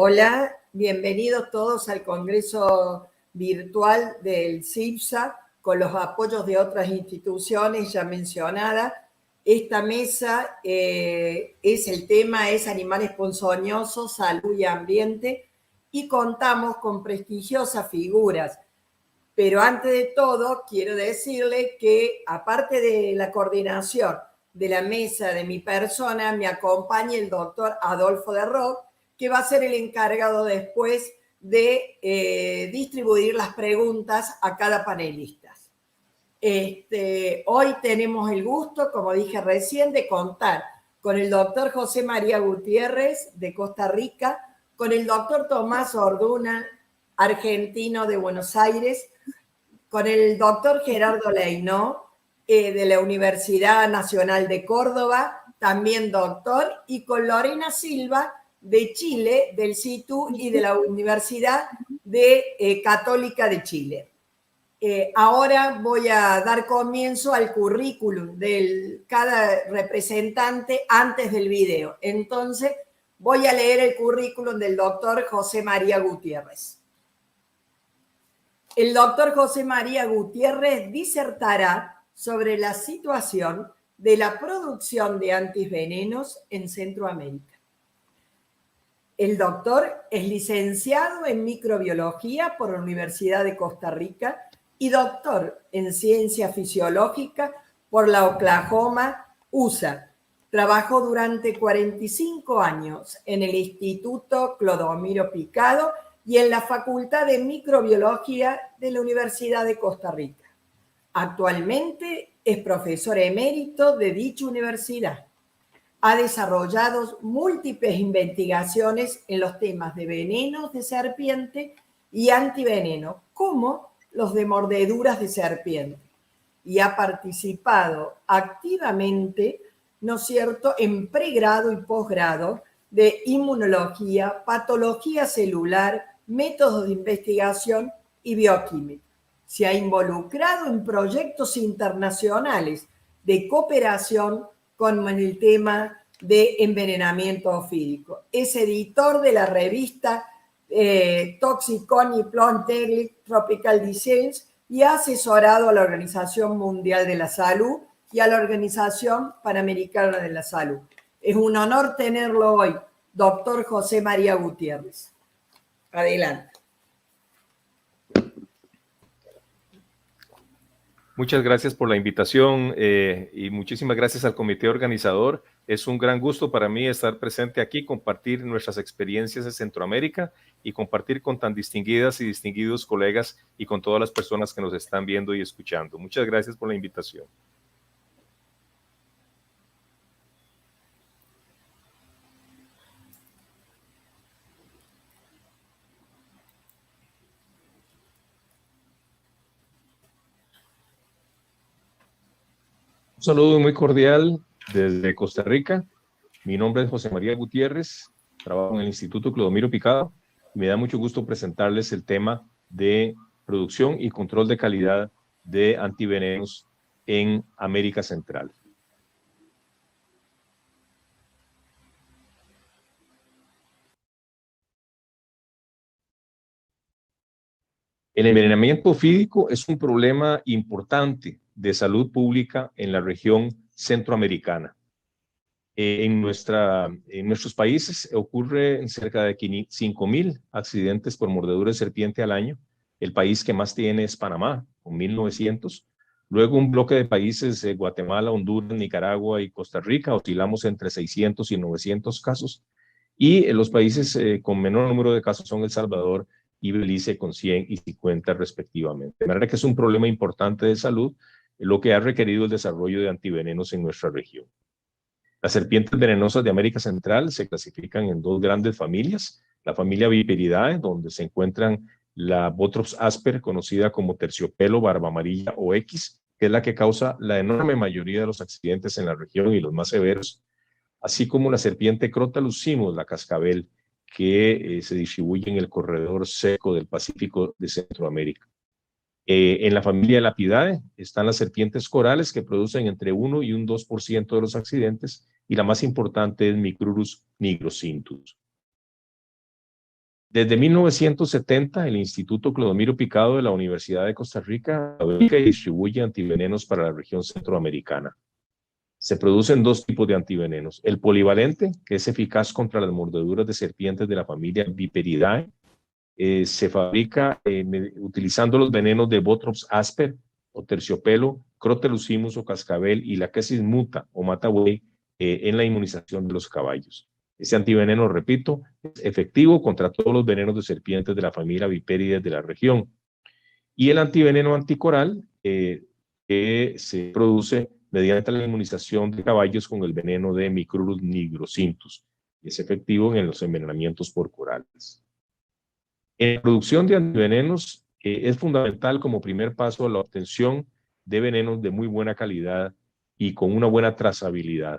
Hola, bienvenidos todos al Congreso Virtual del CIPSA con los apoyos de otras instituciones ya mencionadas. Esta mesa el tema es animales ponzoñosos, salud y ambiente, y contamos con prestigiosas figuras. Pero antes de todo, quiero decirle que aparte de la coordinación de la mesa de mi persona, me acompaña el doctor Adolfo de Rock, que va a ser el encargado después de distribuir las preguntas a cada panelista. Hoy tenemos el gusto, como dije recién, de contar con el doctor José María Gutiérrez de Costa Rica, con el doctor Tomás Orduna, argentino de Buenos Aires, con el doctor Gerardo Leinó, de la Universidad Nacional de Córdoba, también doctor, y con Lorena Silva, de Chile, del CITU y de la Universidad Católica de Chile. Ahora voy a dar comienzo al currículum de cada representante antes del video. Entonces, voy a leer el currículum del doctor José María Gutiérrez. El doctor José María Gutiérrez disertará sobre la situación de la producción de antivenenos en Centroamérica. El doctor es licenciado en microbiología por la Universidad de Costa Rica y doctor en ciencia fisiológica por la Oklahoma, USA. Trabajó durante 45 años en el Instituto Clodomiro Picado y en la Facultad de Microbiología de la Universidad de Costa Rica. Actualmente es profesor emérito de dicha universidad. Ha desarrollado múltiples investigaciones en los temas de venenos de serpiente y antiveneno, como los de mordeduras de serpiente, y ha participado activamente, ¿no es cierto?, en pregrado y posgrado de inmunología, patología celular, métodos de investigación y bioquímica. Se ha involucrado en proyectos internacionales de cooperación con el tema de envenenamiento ofídico. Es editor de la revista Toxicon y Plant Tropical Disease y ha asesorado a la Organización Mundial de la Salud y a la Organización Panamericana de la Salud. Es un honor tenerlo hoy, doctor José María Gutiérrez. Adelante. Muchas gracias por la invitación y muchísimas gracias al comité organizador. Es un gran gusto para mí estar presente aquí, compartir nuestras experiencias de Centroamérica y compartir con tan distinguidas y distinguidos colegas y con todas las personas que nos están viendo y escuchando. Muchas gracias por la invitación. Un saludo muy cordial desde Costa Rica. Mi nombre es José María Gutiérrez, trabajo en el Instituto Clodomiro Picado y me da mucho gusto presentarles el tema de producción y control de calidad de antivenenos en América Central. El envenenamiento ofídico es un problema importante de salud pública en la región centroamericana. En nuestros países ocurre cerca de 5.000 accidentes por mordedura de serpiente al año. El país que más tiene es Panamá, con 1.900. Luego un bloque de países, Guatemala, Honduras, Nicaragua y Costa Rica, oscilamos entre 600 y 900 casos. Y los países con menor número de casos son El Salvador y Belice, con 100 y 50 respectivamente. De manera que es un problema importante de salud, lo que ha requerido el desarrollo de antivenenos en nuestra región. Las serpientes venenosas de América Central se clasifican en dos grandes familias. La familia Viperidae, donde se encuentran la Botrops asper, conocida como terciopelo, barba amarilla o X, que es la que causa la enorme mayoría de los accidentes en la región y los más severos, así como la serpiente Crotalus simus, la cascabel, que se distribuye en el corredor seco del Pacífico de Centroamérica. En la familia Lapidae están las serpientes corales, que producen entre 1 y un 2% de los accidentes, y la más importante es Micrurus nigrocintus. Desde 1970, el Instituto Clodomiro Picado de la Universidad de Costa Rica fabrica y distribuye antivenenos para la región centroamericana. Se producen dos tipos de antivenenos. El polivalente, que es eficaz contra las mordeduras de serpientes de la familia Viperidae, se fabrica utilizando los venenos de Botrops asper o terciopelo, Crotalus o cascabel y la Quesis muta o matabuey en la inmunización de los caballos. Este antiveneno, repito, es efectivo contra todos los venenos de serpientes de la familia Viperidae de la región. Y el antiveneno anticoral que se produce mediante la inmunización de caballos con el veneno de Micrurus nigrosinthus. Es efectivo en los envenenamientos por corales. En la producción de antivenenos es fundamental como primer paso la obtención de venenos de muy buena calidad y con una buena trazabilidad,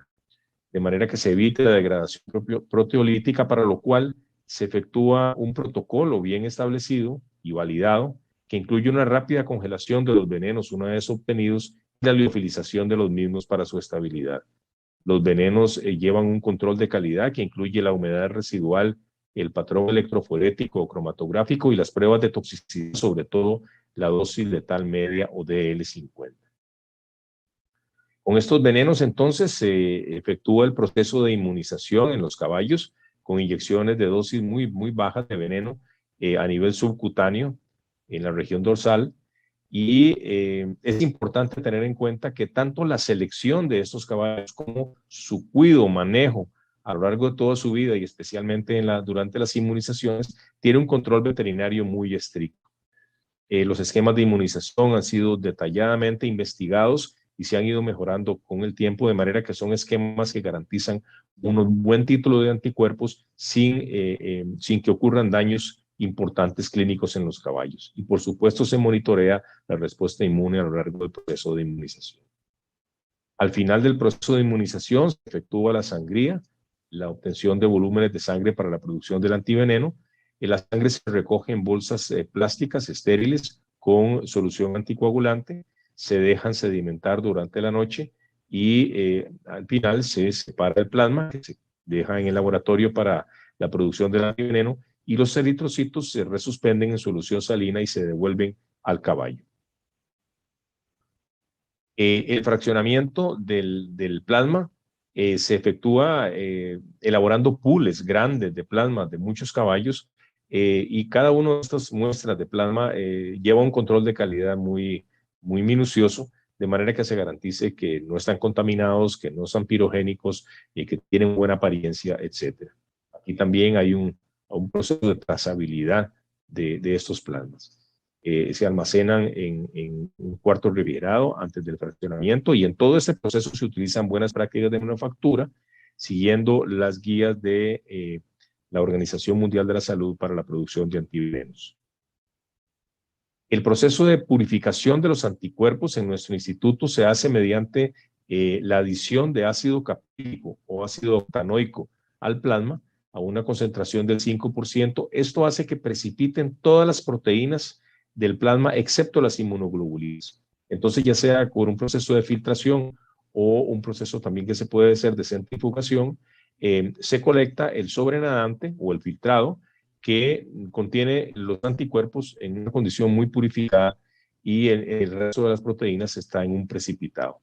de manera que se evite la degradación proteolítica, para lo cual se efectúa un protocolo bien establecido y validado que incluye una rápida congelación de los venenos una vez obtenidos y la liofilización de los mismos para su estabilidad. Los venenos llevan un control de calidad que incluye la humedad residual, el patrón electroforético o cromatográfico y las pruebas de toxicidad, sobre todo la dosis letal media o DL50. Con estos venenos entonces se efectúa el proceso de inmunización en los caballos con inyecciones de dosis muy bajas de veneno a nivel subcutáneo en la región dorsal. Y es importante tener en cuenta que tanto la selección de estos caballos como su cuidado, manejo a lo largo de toda su vida y especialmente durante las inmunizaciones, tiene un control veterinario muy estricto. Los esquemas de inmunización han sido detalladamente investigados y se han ido mejorando con el tiempo, de manera que son esquemas que garantizan un buen título de anticuerpos sin que ocurran daños importantes clínicos en los caballos. Y por supuesto se monitorea la respuesta inmune a lo largo del proceso de inmunización. Al final del proceso de inmunización se efectúa la sangría, la obtención de volúmenes de sangre para la producción del antiveneno. La sangre se recoge en bolsas plásticas estériles con solución anticoagulante, se dejan sedimentar durante la noche y al final se separa el plasma que se deja en el laboratorio para la producción del antiveneno, y los eritrocitos se resuspenden en solución salina y se devuelven al caballo. El fraccionamiento del plasma se efectúa elaborando pools grandes de plasma de muchos caballos, y cada una de estas muestras de plasma lleva un control de calidad muy minucioso, de manera que se garantice que no están contaminados, que no son pirogénicos y que tienen buena apariencia, etc. Aquí también hay un proceso de trazabilidad de estos plasmas. Se almacenan en un cuarto refrigerado antes del fraccionamiento, y en todo este proceso se utilizan buenas prácticas de manufactura, siguiendo las guías de la Organización Mundial de la Salud para la producción de antivenenos. El proceso de purificación de los anticuerpos en nuestro instituto se hace mediante la adición de ácido caprílico o ácido octanoico al plasma a una concentración del 5%. Esto hace que precipiten todas las proteínas del plasma excepto las inmunoglobulinas. Entonces, ya sea por un proceso de filtración o un proceso también que se puede hacer de centrifugación, se colecta el sobrenadante o el filtrado que contiene los anticuerpos en una condición muy purificada, y el resto de las proteínas está en un precipitado.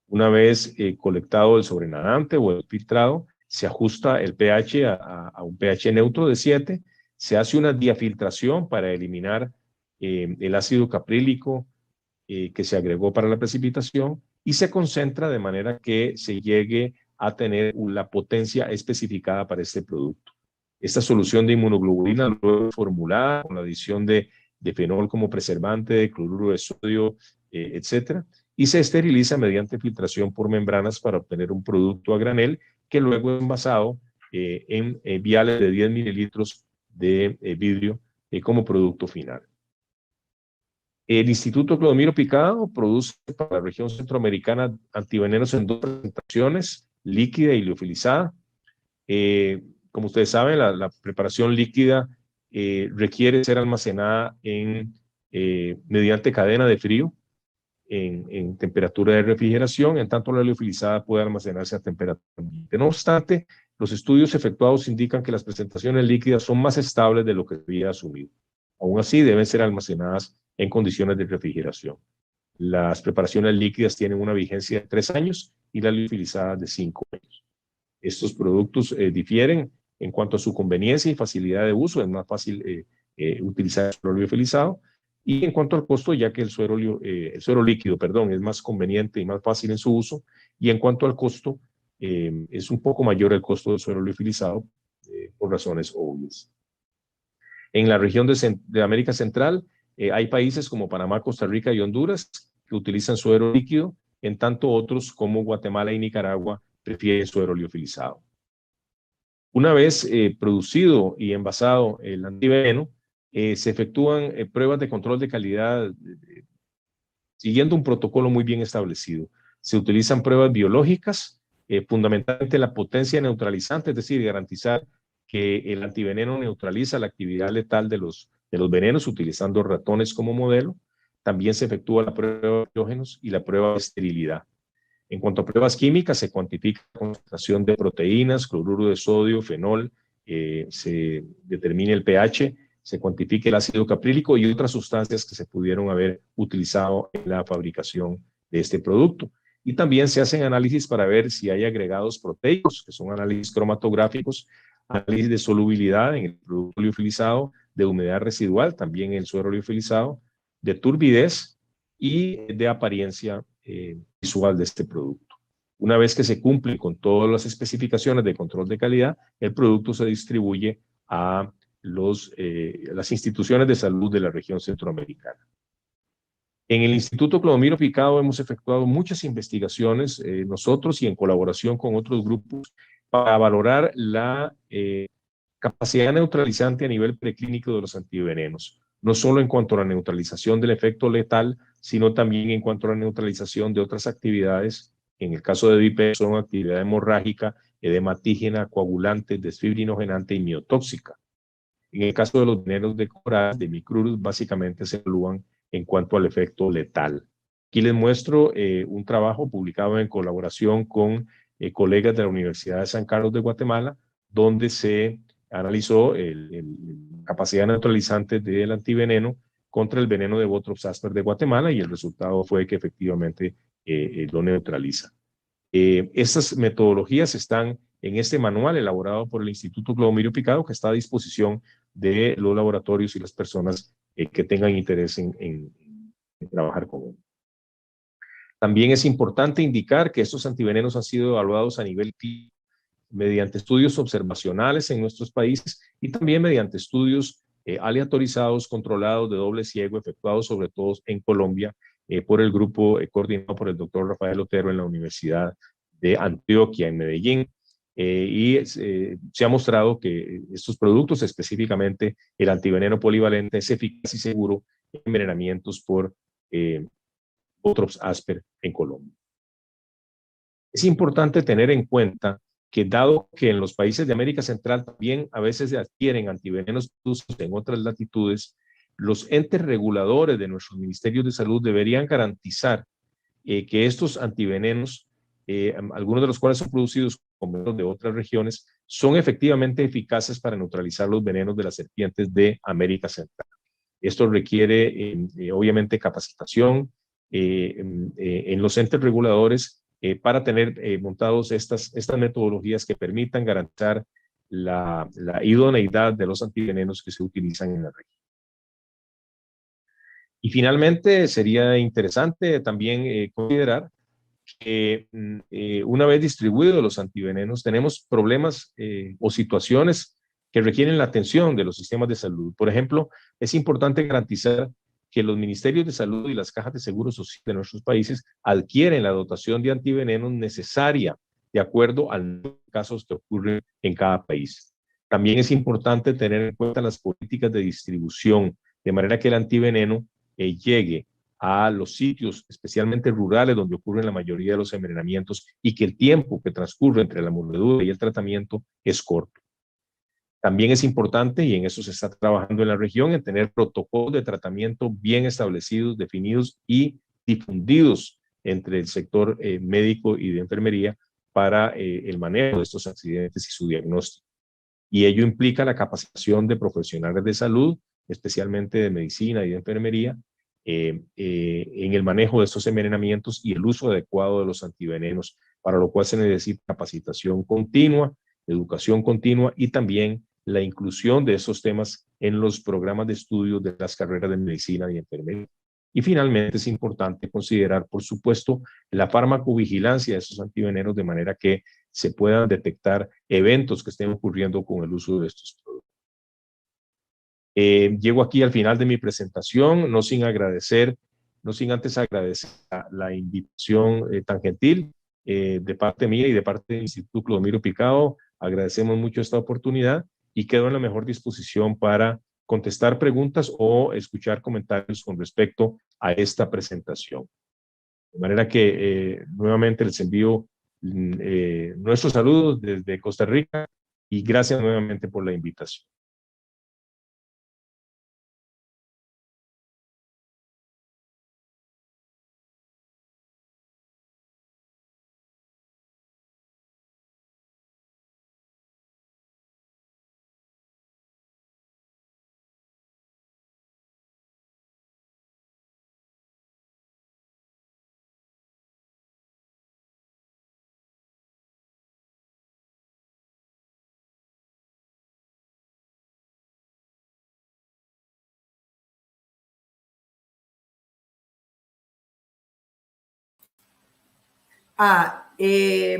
Una vez colectado el sobrenadante o el filtrado, se ajusta el pH a un pH neutro de 7, se hace una diafiltración para eliminar el ácido caprílico que se agregó para la precipitación, y se concentra de manera que se llegue a tener la potencia especificada para este producto. Esta solución de inmunoglobulina luego es formulada con la adición de fenol como preservante, de cloruro de sodio, etcétera, y se esteriliza mediante filtración por membranas para obtener un producto a granel que luego es envasado en viales de 10 mililitros de vidrio como producto final. El Instituto Clodomiro Picado produce para la región centroamericana antivenenos en 2 presentaciones, líquida y liofilizada. Como ustedes saben, la preparación líquida requiere ser almacenada mediante cadena de frío en temperatura de refrigeración, en tanto la liofilizada puede almacenarse a temperatura ambiente. No obstante, los estudios efectuados indican que las presentaciones líquidas son más estables de lo que se había asumido. Aún así, deben ser almacenadas en condiciones de refrigeración. Las preparaciones líquidas tienen una vigencia de 3 años y las liofilizadas de 5 años. Estos productos difieren en cuanto a su conveniencia y facilidad de uso. Es más fácil utilizar el suero liofilizado. Y en cuanto al costo, ya que el suero líquido, es más conveniente y más fácil en su uso. Y en cuanto al costo, es un poco mayor el costo del suero liofilizado por razones obvias. En la región de América Central hay países como Panamá, Costa Rica y Honduras que utilizan suero líquido, en tanto otros como Guatemala y Nicaragua prefieren suero liofilizado. Una vez producido y envasado el antiveneno, se efectúan pruebas de control de calidad siguiendo un protocolo muy bien establecido. Se utilizan pruebas biológicas, fundamentalmente la potencia neutralizante, es decir, garantizar que el antiveneno neutraliza la actividad letal de los venenos utilizando ratones como modelo. También se efectúa la prueba de patógenos y la prueba de esterilidad. En cuanto a pruebas químicas, se cuantifica la concentración de proteínas, cloruro de sodio, fenol, se determina el pH, se cuantifica el ácido caprílico y otras sustancias que se pudieron haber utilizado en la fabricación de este producto. Y también se hacen análisis para ver si hay agregados proteicos, que son análisis cromatográficos, análisis de solubilidad en el producto liofilizado, de humedad residual, también en el suero liofilizado, de turbidez y de apariencia visual de este producto. Una vez que se cumple con todas las especificaciones de control de calidad, el producto se distribuye a las instituciones de salud de la región centroamericana. En el Instituto Clodomiro Picado hemos efectuado muchas investigaciones nosotros y en colaboración con otros grupos para valorar la capacidad neutralizante a nivel preclínico de los antivenenos, no solo en cuanto a la neutralización del efecto letal, sino también en cuanto a la neutralización de otras actividades. En el caso de VIP son actividad hemorrágica, edematígena, coagulante, desfibrinogenante y miotóxica. En el caso de los venenos de coral, de micrurus, básicamente se evalúan en cuanto al efecto letal. Aquí les muestro un trabajo publicado en colaboración con colegas de la Universidad de San Carlos de Guatemala, donde se analizó la capacidad neutralizante del antiveneno contra el veneno de Botrops asper de Guatemala y el resultado fue que efectivamente lo neutraliza. Estas metodologías están en este manual elaborado por el Instituto Clodomiro Picado, que está a disposición de los laboratorios y las personas que tengan interés en trabajar con él. También es importante indicar que estos antivenenos han sido evaluados a nivel clínico mediante estudios observacionales en nuestros países y también mediante estudios aleatorizados, controlados, de doble ciego, efectuados sobre todo en Colombia por el grupo coordinado por el doctor Rafael Otero en la Universidad de Antioquia, en Medellín. Se ha mostrado que estos productos, específicamente el antiveneno polivalente, es eficaz y seguro en envenenamientos por Botrops asper en Colombia. Es importante tener en cuenta que dado que en los países de América Central también a veces se adquieren antivenenos en otras latitudes, los entes reguladores de nuestros ministerios de salud deberían garantizar que estos antivenenos, algunos de los cuales son producidos con venenos de otras regiones, son efectivamente eficaces para neutralizar los venenos de las serpientes de América Central. Esto requiere obviamente capacitación en los entes reguladores para tener montados estas metodologías que permitan garantizar la idoneidad de los antivenenos que se utilizan en la región. Y finalmente sería interesante también considerar que una vez distribuidos los antivenenos tenemos problemas o situaciones que requieren la atención de los sistemas de salud. Por ejemplo, es importante garantizar que los ministerios de salud y las cajas de seguro social de nuestros países adquieren la dotación de antivenenos necesaria de acuerdo a los casos que ocurren en cada país. También es importante tener en cuenta las políticas de distribución, de manera que el antiveneno llegue a los sitios, especialmente rurales, donde ocurren la mayoría de los envenenamientos y que el tiempo que transcurre entre la mordedura y el tratamiento es corto. También es importante, y en eso se está trabajando en la región, en tener protocolos de tratamiento bien establecidos, definidos y difundidos entre el sector médico y de enfermería para el manejo de estos accidentes y su diagnóstico. Y ello implica la capacitación de profesionales de salud, especialmente de medicina y de enfermería, en el manejo de estos envenenamientos y el uso adecuado de los antivenenos, para lo cual se necesita capacitación continua, educación continua y también la inclusión de esos temas en los programas de estudio de las carreras de medicina y enfermería. Y finalmente es importante considerar, por supuesto, la farmacovigilancia de esos antivenenos de manera que se puedan detectar eventos que estén ocurriendo con el uso de estos productos. Llego aquí al final de mi presentación, no sin antes agradecer la invitación tan gentil de parte mía y de parte del Instituto Clodomiro Picado. Agradecemos mucho esta oportunidad y quedo en la mejor disposición para contestar preguntas o escuchar comentarios con respecto a esta presentación. De manera que nuevamente les envío nuestros saludos desde Costa Rica y gracias nuevamente por la invitación.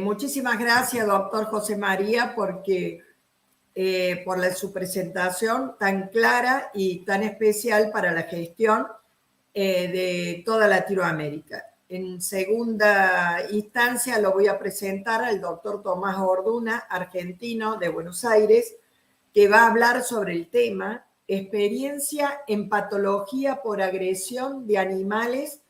Muchísimas gracias, doctor José María, porque por su presentación tan clara y tan especial para la gestión de toda Latinoamérica. En segunda instancia lo voy a presentar al doctor Tomás Orduna, argentino de Buenos Aires, que va a hablar sobre el tema experiencia en patología por agresión de animales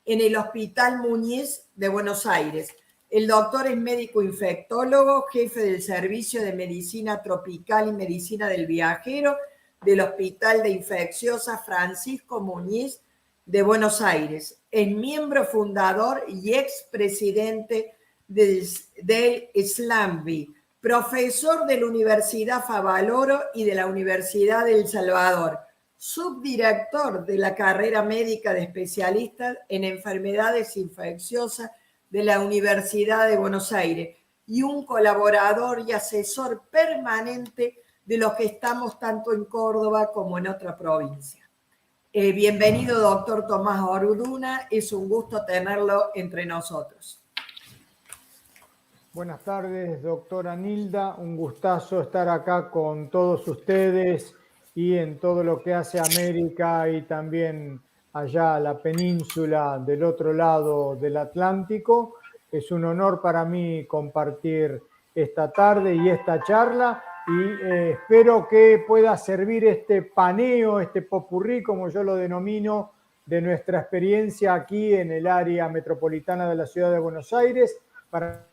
en el Hospital Muñiz de Buenos Aires. El doctor es médico infectólogo, jefe del Servicio de Medicina Tropical y Medicina del Viajero del Hospital de Infecciosas Francisco Muñiz de Buenos Aires. Es miembro fundador y expresidente del SLAMBI, profesor de la Universidad Favaloro y de la Universidad de El Salvador, subdirector de la carrera médica de especialistas en enfermedades infecciosas de la Universidad de Buenos Aires y un colaborador y asesor permanente de los que estamos tanto en Córdoba como en otra provincia. Bienvenido, doctor Tomás Orduna, es un gusto tenerlo entre nosotros. Buenas tardes, doctora Nilda, un gustazo estar acá con todos ustedes y en todo lo que hace América y también allá la península del otro lado del Atlántico. Es un honor para mí compartir esta tarde y esta charla y espero que pueda servir este paneo, este popurrí, como yo lo denomino, de nuestra experiencia aquí en el área metropolitana de la ciudad de Buenos Aires para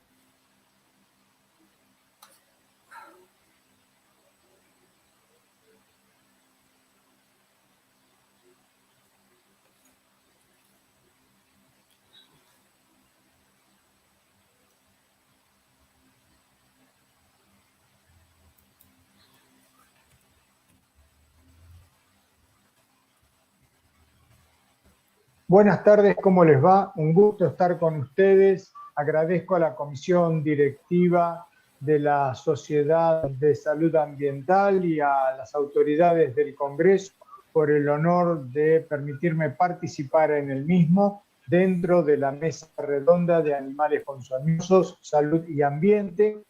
Buenas tardes, ¿cómo les va? Un gusto estar con ustedes. Agradezco a la Comisión Directiva de la Sociedad de Salud Ambiental y a las autoridades del Congreso por el honor de permitirme participar en el mismo dentro de la mesa redonda de animales ponzoñosos, salud y ambiente,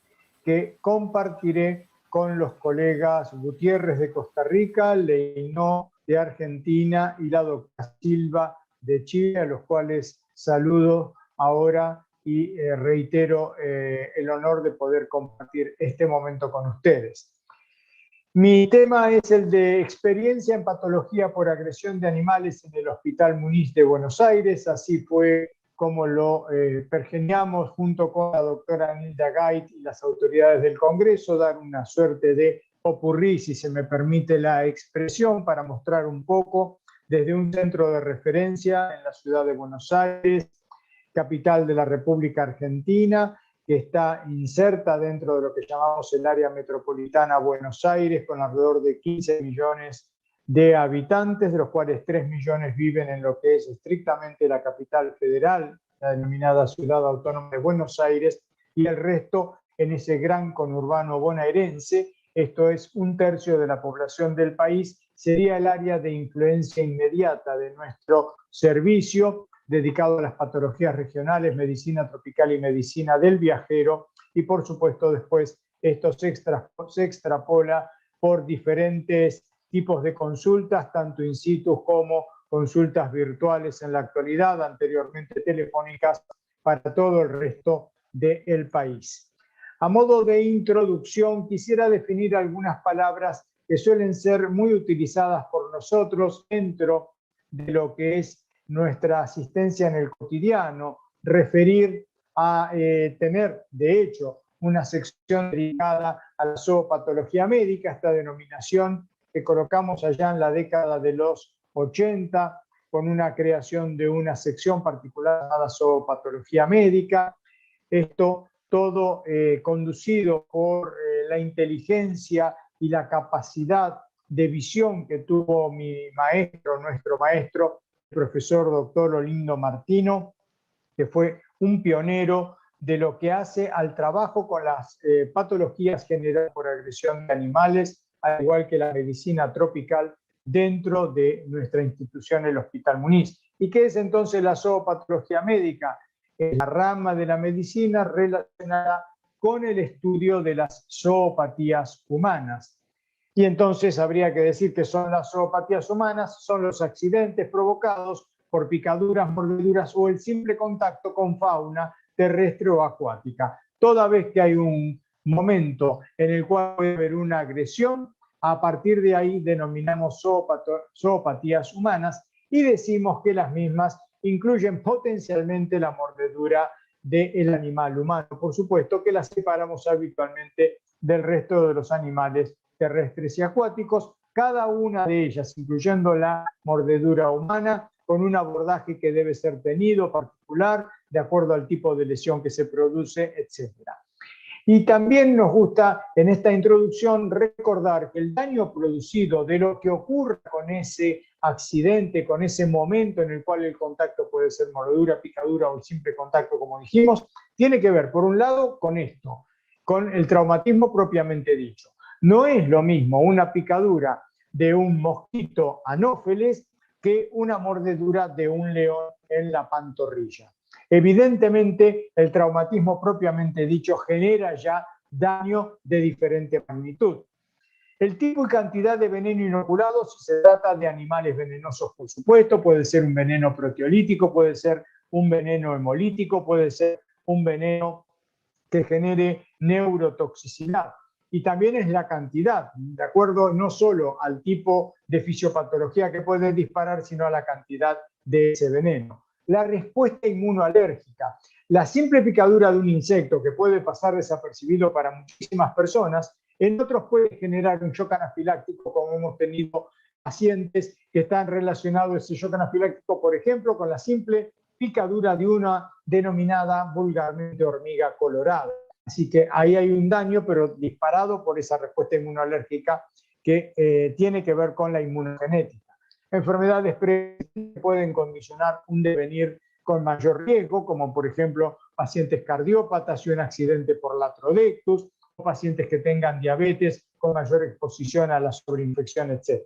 que compartiré con los colegas Gutiérrez de Costa Rica, Leinó de Argentina y la doctora Silva de Chile, a los cuales saludo ahora y reitero el honor de poder compartir este momento con ustedes. Mi tema es el de experiencia en patología por agresión de animales en el Hospital Muñiz de Buenos Aires. Así fue como lo pergeñamos junto con la doctora Nilda Gait y las autoridades del Congreso, dar una suerte de popurrí, si se me permite la expresión, para mostrar un poco desde un centro de referencia en la ciudad de Buenos Aires, capital de la República Argentina, que está inserta dentro de lo que llamamos el área metropolitana Buenos Aires, con alrededor de 15 millones de habitantes, de los cuales 3 millones viven en lo que es estrictamente la capital federal, la denominada Ciudad Autónoma de Buenos Aires, y el resto en ese gran conurbano bonaerense. Esto es 1/3 de la población del país, sería el área de influencia inmediata de nuestro servicio, dedicado a las patologías regionales, medicina tropical y medicina del viajero, y por supuesto después esto se extrapola por diferentes tipos de consultas, tanto in situ como consultas virtuales en la actualidad, anteriormente telefónicas, para todo el resto del país. A modo de introducción, quisiera definir algunas palabras que suelen ser muy utilizadas por nosotros dentro de lo que es nuestra asistencia en el cotidiano, referir a tener, de hecho, una sección dedicada a la zoopatología médica, esta denominación que colocamos allá en la década de los 80, con una creación de una sección particular llamada zoopatología médica. Esto todo conducido por la inteligencia y la capacidad de visión que tuvo mi maestro, nuestro maestro, el profesor doctor Olindo Martino, que fue un pionero de lo que hace al trabajo con las patologías generadas por agresión de animales, al igual que la medicina tropical dentro de nuestra institución, el Hospital Muniz. ¿Y qué es entonces la zoopatología médica? Es la rama de la medicina relacionada con el estudio de las zoopatías humanas. Y entonces habría que decir que son las zoopatías humanas, son los accidentes provocados por picaduras, mordeduras o el simple contacto con fauna terrestre o acuática. Toda vez que hay un momento en el cual puede haber una agresión, a partir de ahí denominamos zoopatías humanas y decimos que las mismas incluyen potencialmente la mordedura del animal humano. Por supuesto que las separamos habitualmente del resto de los animales terrestres y acuáticos, cada una de ellas, incluyendo la mordedura humana, con un abordaje que debe ser tenido particular, de acuerdo al tipo de lesión que se produce, etc. Y también nos gusta en esta introducción recordar que el daño producido de lo que ocurre con ese accidente, con ese momento en el cual el contacto puede ser mordedura, picadura o el simple contacto, como dijimos, tiene que ver, por un lado, con esto, con el traumatismo propiamente dicho. No es lo mismo una picadura de un mosquito anófeles que una mordedura de un león en la pantorrilla. Evidentemente, el traumatismo propiamente dicho genera ya daño de diferente magnitud. El tipo y cantidad de veneno inoculado, si se trata de animales venenosos, por supuesto, puede ser un veneno proteolítico, puede ser un veneno hemolítico, puede ser un veneno que genere neurotoxicidad. Y también es la cantidad, de acuerdo no solo al tipo de fisiopatología que puede disparar, sino a la cantidad de ese veneno. La respuesta inmunoalérgica. La simple picadura de un insecto, que puede pasar desapercibido para muchísimas personas, en otros puede generar un shock anafiláctico, como hemos tenido pacientes que están relacionados ese shock anafiláctico, por ejemplo, con la simple picadura de una denominada vulgarmente hormiga colorada. Así que ahí hay un daño, pero disparado por esa respuesta inmunológica que tiene que ver con la inmunogenética. Enfermedades que pueden condicionar un devenir con mayor riesgo, como por ejemplo pacientes cardiópatas y un accidente por latrodectus, o pacientes que tengan diabetes con mayor exposición a la sobreinfección, etc.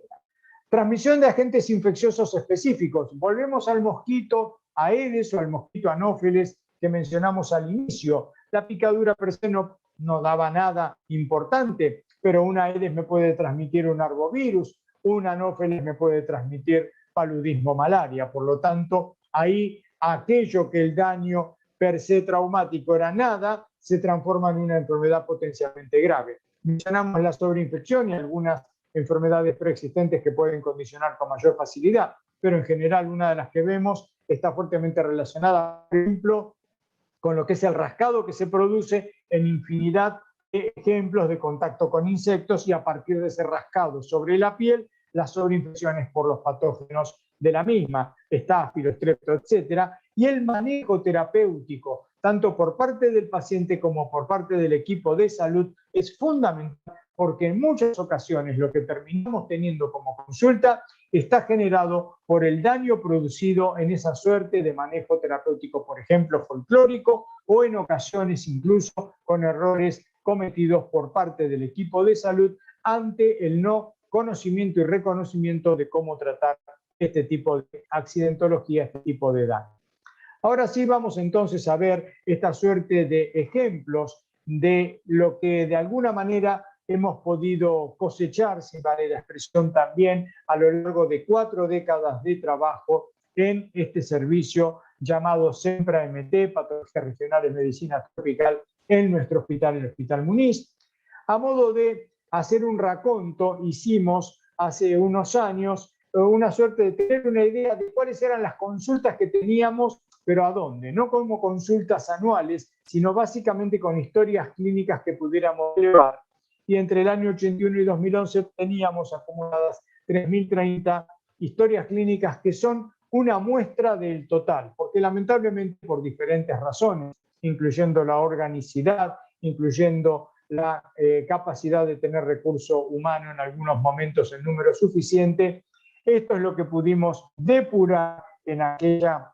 Transmisión de agentes infecciosos específicos. Volvemos al mosquito Aedes o al mosquito anófeles que mencionamos al inicio. La picadura per se no daba nada importante, pero un Aedes me puede transmitir un arbovirus, un anófeles me puede transmitir paludismo malaria. Por lo tanto, ahí aquello que el daño per se traumático era nada, se transforma en una enfermedad potencialmente grave. Mencionamos la sobreinfección y algunas enfermedades preexistentes que pueden condicionar con mayor facilidad, pero en general una de las que vemos está fuertemente relacionada, por ejemplo, con lo que es el rascado que se produce en infinidad de ejemplos de contacto con insectos y a partir de ese rascado sobre la piel, las sobreinfecciones por los patógenos de la misma, estáfilo, estrepto, etc. Y el manejo terapéutico tanto por parte del paciente como por parte del equipo de salud, es fundamental porque en muchas ocasiones lo que terminamos teniendo como consulta está generado por el daño producido en esa suerte de manejo terapéutico, por ejemplo, folclórico, o en ocasiones incluso con errores cometidos por parte del equipo de salud ante el no conocimiento y reconocimiento de cómo tratar este tipo de accidentología, este tipo de daño. Ahora sí vamos entonces a ver esta suerte de ejemplos de lo que de alguna manera hemos podido cosechar, si vale la expresión también, a lo largo de 4 décadas de trabajo en este servicio llamado SEMPRA-MT, Patologías Regionales Medicina Tropical, en nuestro hospital, el Hospital Muniz. A modo de hacer un raconto, hicimos hace unos años una suerte de tener una idea de cuáles eran las consultas que teníamos, pero ¿a dónde? No como consultas anuales, sino básicamente con historias clínicas que pudiéramos llevar. Y entre el año 81 y 2011 teníamos acumuladas 3.030 historias clínicas que son una muestra del total, porque lamentablemente por diferentes razones, incluyendo la organicidad, incluyendo la capacidad de tener recurso humano en algunos momentos en número suficiente, esto es lo que pudimos depurar en aquella,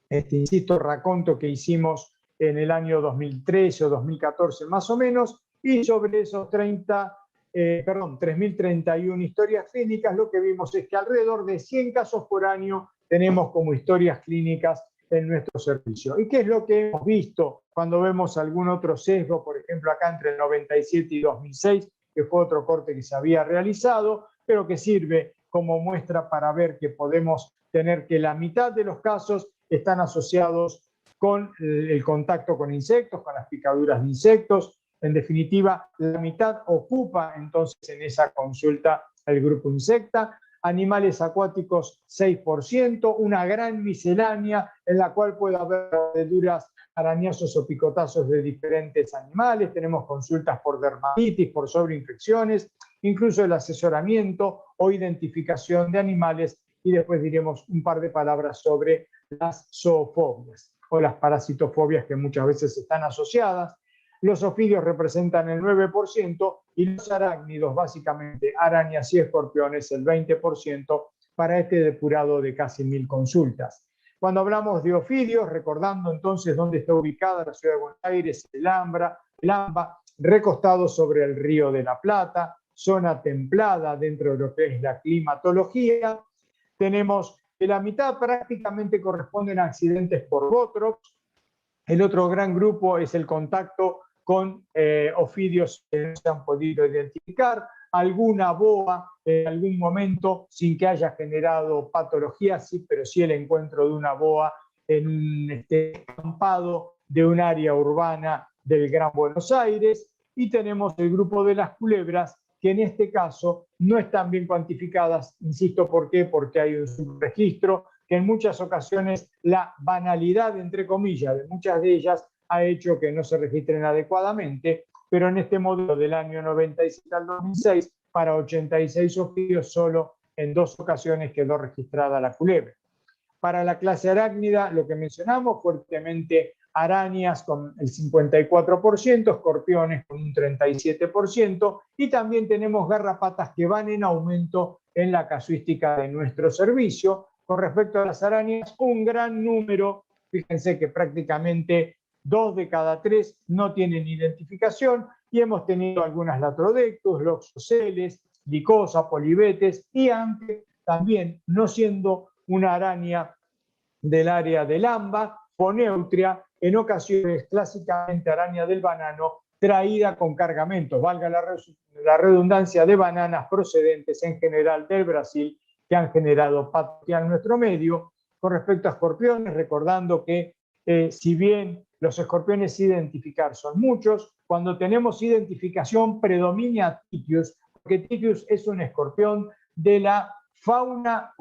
insisto, raconto que hicimos en el año 2013 o 2014 más o menos, y sobre esos 3.031 historias clínicas, lo que vimos es que alrededor de 100 casos por año tenemos como historias clínicas en nuestro servicio. ¿Y qué es lo que hemos visto cuando vemos algún otro sesgo, por ejemplo acá entre el 97 y 2006, que fue otro corte que se había realizado, pero que sirve como muestra para ver que podemos tener que la mitad de los casos están asociados con el contacto con insectos, con las picaduras de insectos. En definitiva, la mitad ocupa entonces en esa consulta el grupo insecta. Animales acuáticos 6%, una gran miscelánea en la cual puede haber mordeduras, arañazos o picotazos de diferentes animales. Tenemos consultas por dermatitis, por sobreinfecciones, incluso el asesoramiento o identificación de animales, y después diremos un par de palabras sobre las zoofobias o las parasitofobias que muchas veces están asociadas. Los ofidios representan el 9% y los arácnidos, básicamente arañas y escorpiones, el 20% para este depurado de casi 1.000 consultas. Cuando hablamos de ofidios, recordando entonces dónde está ubicada la ciudad de Buenos Aires, el AMBA, recostado sobre el Río de la Plata, zona templada dentro de lo que es la climatología. Tenemos que la mitad prácticamente corresponden a accidentes por Botrox. El otro gran grupo es el contacto con ofidios que no se han podido identificar, alguna boa en algún momento sin que haya generado patología, sí, pero sí el encuentro de una boa en un escampado de un área urbana del Gran Buenos Aires. Y tenemos el grupo de las culebras, que en este caso no están bien cuantificadas, insisto, ¿por qué? Porque hay un subregistro que en muchas ocasiones la banalidad, entre comillas, de muchas de ellas ha hecho que no se registren adecuadamente, pero en este modelo del año 97 al 2006, para 86 ofidios, solo en 2 ocasiones quedó registrada la culebra. Para la clase arácnida, lo que mencionamos, fuertemente arañas con el 54%, escorpiones con un 37%, y también tenemos garrapatas que van en aumento en la casuística de nuestro servicio. Con respecto a las arañas, un gran número, fíjense que prácticamente 2 de cada 3 no tienen identificación, y hemos tenido algunas latrodectus, loxoceles, licosa, polibetes, y aunque también no siendo una araña del área del AMBA, Foneutria, en ocasiones clásicamente araña del banano, traída con cargamentos, valga la redundancia, de bananas procedentes en general del Brasil, que han generado patología en nuestro medio. Con respecto a escorpiones, recordando que si bien los escorpiones identificar son muchos, cuando tenemos identificación predomina Titius, porque Titius es un escorpión de la fauna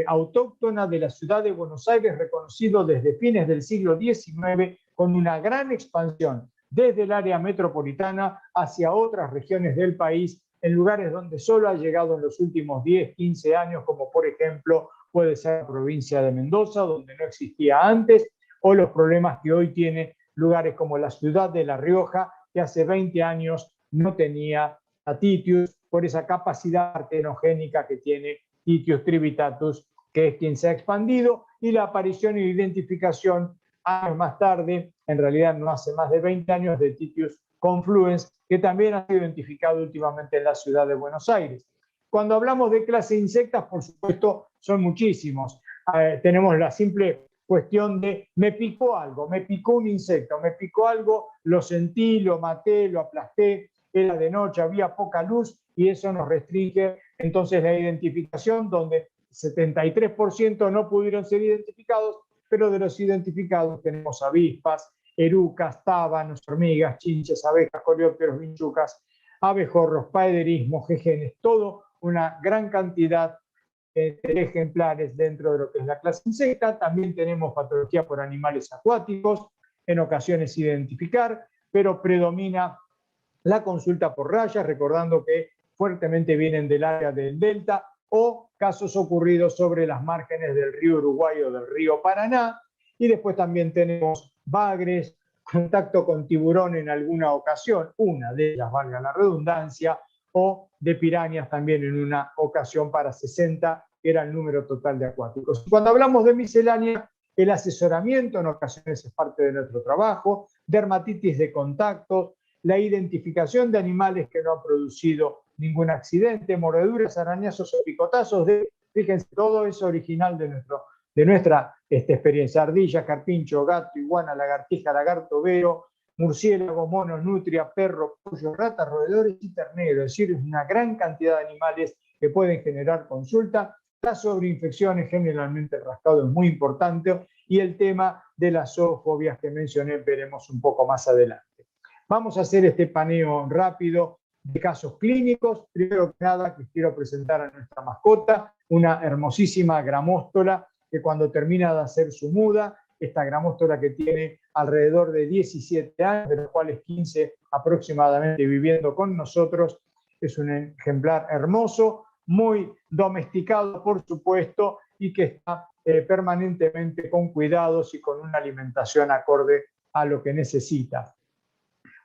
autóctona de la ciudad de Buenos Aires, reconocido desde fines del siglo XIX, con una gran expansión desde el área metropolitana hacia otras regiones del país, en lugares donde solo ha llegado en los últimos 10, 15 años, como por ejemplo puede ser la provincia de Mendoza, donde no existía antes, o los problemas que hoy tiene lugares como la ciudad de La Rioja, que hace 20 años no tenía Titius, por esa capacidad partenogénica que tiene Titius trivitatus, que es quien se ha expandido, y la aparición y identificación años más tarde, en realidad no hace más de 20 años, de Titius confluens, que también ha sido identificado últimamente en la ciudad de Buenos Aires. Cuando hablamos de clase de insectas, por supuesto, son muchísimos. Tenemos la simple cuestión de me picó algo, me picó un insecto, me picó algo, lo sentí, lo maté, lo aplasté, era de noche, había poca luz y eso nos restringe entonces la identificación, donde 73% no pudieron ser identificados, pero de los identificados tenemos avispas, erucas, tábanos, hormigas, chinches, abejas, coleópteros, vinchucas, abejorros, paederismos, jejenes, todo una gran cantidad de ejemplares dentro de lo que es la clase insecta. También tenemos patología por animales acuáticos, en ocasiones identificar, pero predomina la consulta por rayas, recordando que fuertemente vienen del área del delta, o casos ocurridos sobre las márgenes del río Uruguay o del río Paraná. Y después también tenemos bagres, contacto con tiburón en alguna ocasión, una de ellas, valga la redundancia, o de pirañas también en una ocasión para 60, que era el número total de acuáticos. Cuando hablamos de miscelánea, el asesoramiento en ocasiones es parte de nuestro trabajo, dermatitis de contacto, la identificación de animales que no han producido ningún accidente, mordeduras, arañazos o picotazos, fíjense, todo es original de nuestra experiencia: ardilla, carpincho, gato, iguana, lagartija, lagarto, vero, murciélago, monos, nutria, perro, pollo, rata, roedores y ternero. Es decir, es una gran cantidad de animales que pueden generar consulta. Las sobreinfecciones, generalmente el rascado es muy importante, y el tema de las zoofobias que mencioné veremos un poco más adelante. Vamos a hacer este paneo rápido de casos clínicos. Primero que nada, les quiero presentar a nuestra mascota, una hermosísima gramóstola que cuando termina de hacer su muda, esta gramóstola que tiene alrededor de 17 años, de los cuales 15 aproximadamente viviendo con nosotros, es un ejemplar hermoso, muy domesticado, por supuesto, y que está permanentemente con cuidados y con una alimentación acorde a lo que necesita.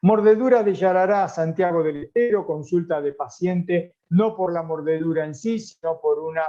Mordedura de Yarará, Santiago del Estero, consulta de paciente, no por la mordedura en sí, sino por una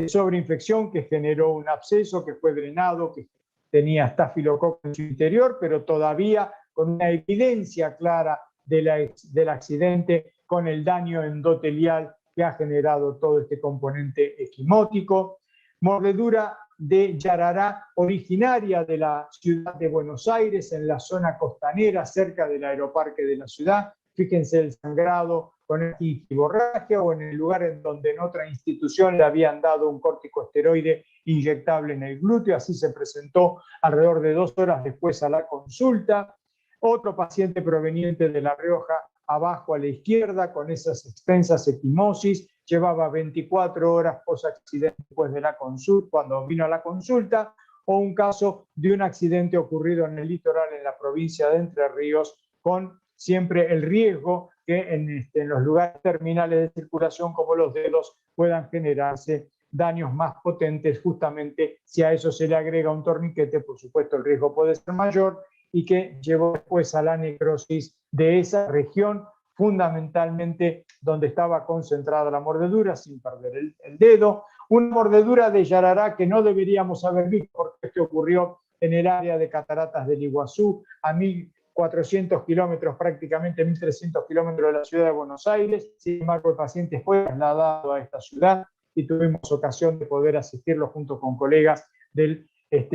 sobreinfección que generó un absceso que fue drenado, que tenía estafilococo en su interior, pero todavía con una evidencia clara del accidente, con el daño endotelial que ha generado todo este componente equimótico. Mordedura de Yarará, originaria de la ciudad de Buenos Aires, en la zona costanera, cerca del aeroparque de la ciudad. Fíjense el sangrado con hemorragia, o en el lugar en donde en otra institución le habían dado un corticosteroide inyectable en el glúteo. Así se presentó alrededor de 2 horas después a la consulta. Otro paciente proveniente de La Rioja, abajo a la izquierda, con esas extensas equimosis, llevaba 24 horas post-accidente después de la consulta, cuando vino a la consulta. O un caso de un accidente ocurrido en el litoral, en la provincia de Entre Ríos, con siempre el riesgo que en los lugares terminales de circulación, como los dedos, puedan generarse daños más potentes. Justamente si a eso se le agrega un torniquete, por supuesto el riesgo puede ser mayor, y que llevó después a la necrosis de esa región, fundamentalmente donde estaba concentrada la mordedura, sin perder el dedo. Una mordedura de Yarará que no deberíamos haber visto, porque esto ocurrió en el área de Cataratas del Iguazú, a 1.400 kilómetros, prácticamente 1.300 kilómetros de la ciudad de Buenos Aires. Sin embargo, el paciente fue trasladado a esta ciudad y tuvimos ocasión de poder asistirlo junto con colegas del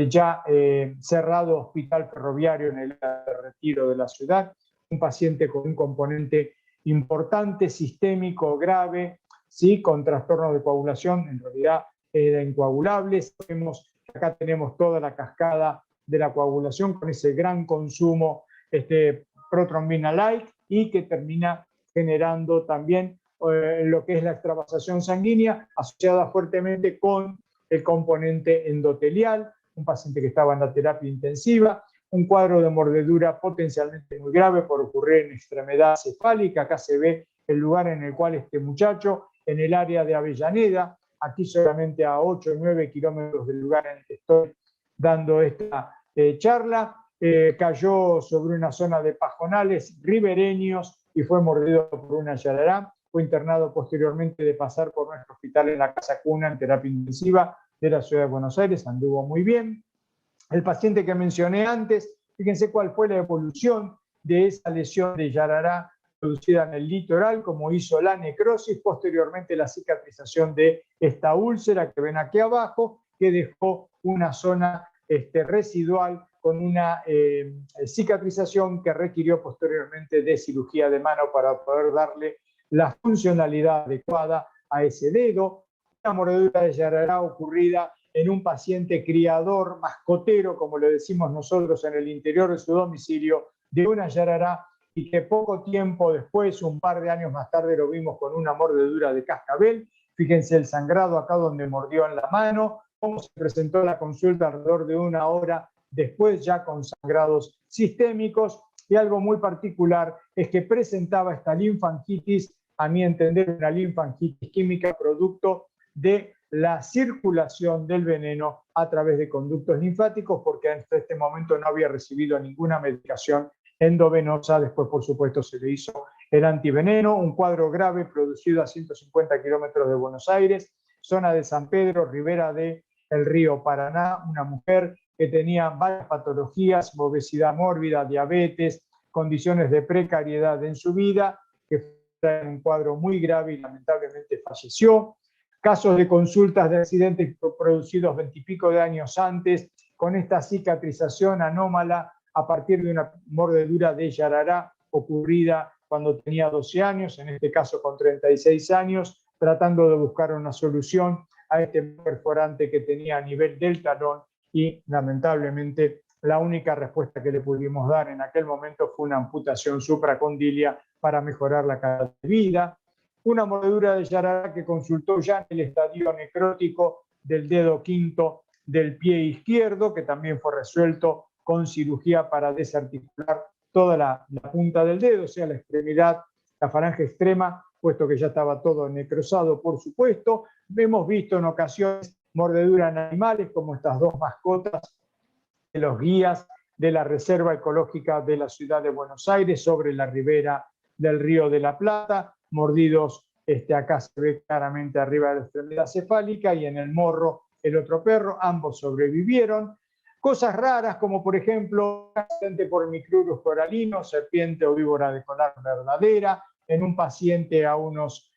ya cerrado Hospital Ferroviario en el Retiro de la ciudad. Un paciente con un componente importante, sistémico, grave, ¿sí? Con trastorno de coagulación, en realidad era incoagulable. Sabemos que acá tenemos toda la cascada de la coagulación con ese gran consumo protrombina-like, y que termina generando también lo que es la extravasación sanguínea asociada fuertemente con el componente endotelial. Un paciente que estaba en la terapia intensiva, un cuadro de mordedura potencialmente muy grave por ocurrir en extremidad cefálica. Acá se ve el lugar en el cual este muchacho, en el área de Avellaneda, aquí solamente a 8 o 9 kilómetros del lugar en el que estoy dando esta charla, cayó sobre una zona de pajonales ribereños y fue mordido por una yarará. Fue internado posteriormente de pasar por nuestro hospital en la Casa Cuna en terapia intensiva de la ciudad de Buenos Aires, anduvo muy bien. El paciente que mencioné antes, fíjense cuál fue la evolución de esa lesión de yarará producida en el litoral, como hizo la necrosis, posteriormente la cicatrización de esta úlcera que ven aquí abajo, que dejó una zona residual con una cicatrización que requirió posteriormente de cirugía de mano para poder darle la funcionalidad adecuada a ese dedo. Una mordedura de yarará ocurrida en un paciente criador, mascotero, como lo decimos nosotros, en el interior de su domicilio, de una yarará, y que poco tiempo después, un par de años más tarde, lo vimos con una mordedura de cascabel. Fíjense el sangrado acá donde mordió en la mano, cómo se presentó la consulta alrededor de una hora después, ya con sangrados sistémicos. Y algo muy particular es que presentaba esta linfangitis, a mi entender, una linfangitis química producto de la circulación del veneno a través de conductos linfáticos, porque hasta este momento no había recibido ninguna medicación endovenosa. Después, por supuesto, se le hizo el antiveneno. Un cuadro grave producido a 150 kilómetros de Buenos Aires, zona de San Pedro, ribera del río Paraná. Una mujer que tenía varias patologías, obesidad mórbida, diabetes, condiciones de precariedad en su vida, que fue en un cuadro muy grave y lamentablemente falleció. Casos de consultas de accidentes producidos 20 y pico de años antes, con esta cicatrización anómala a partir de una mordedura de yarará ocurrida cuando tenía 12 años, en este caso con 36 años, tratando de buscar una solución a este perforante que tenía a nivel del talón, y lamentablemente la única respuesta que le pudimos dar en aquel momento fue una amputación supracondilia para mejorar la calidad de vida. Una mordedura de yarará que consultó ya en el estadio necrótico del dedo quinto del pie izquierdo, que también fue resuelto con cirugía para desarticular toda la punta del dedo, o sea, la extremidad, la falange extrema, puesto que ya estaba todo necrosado, por supuesto. Hemos visto en ocasiones mordeduras en animales, como estas dos mascotas de los guías de la Reserva Ecológica de la Ciudad de Buenos Aires, sobre la ribera del Río de la Plata, mordidos, acá se ve claramente arriba de la extremidad cefálica, y en el morro el otro perro. Ambos sobrevivieron. Cosas raras, como por ejemplo, un accidente por Micrurus coralinos, serpiente o víbora de colar verdadera, en un paciente a unos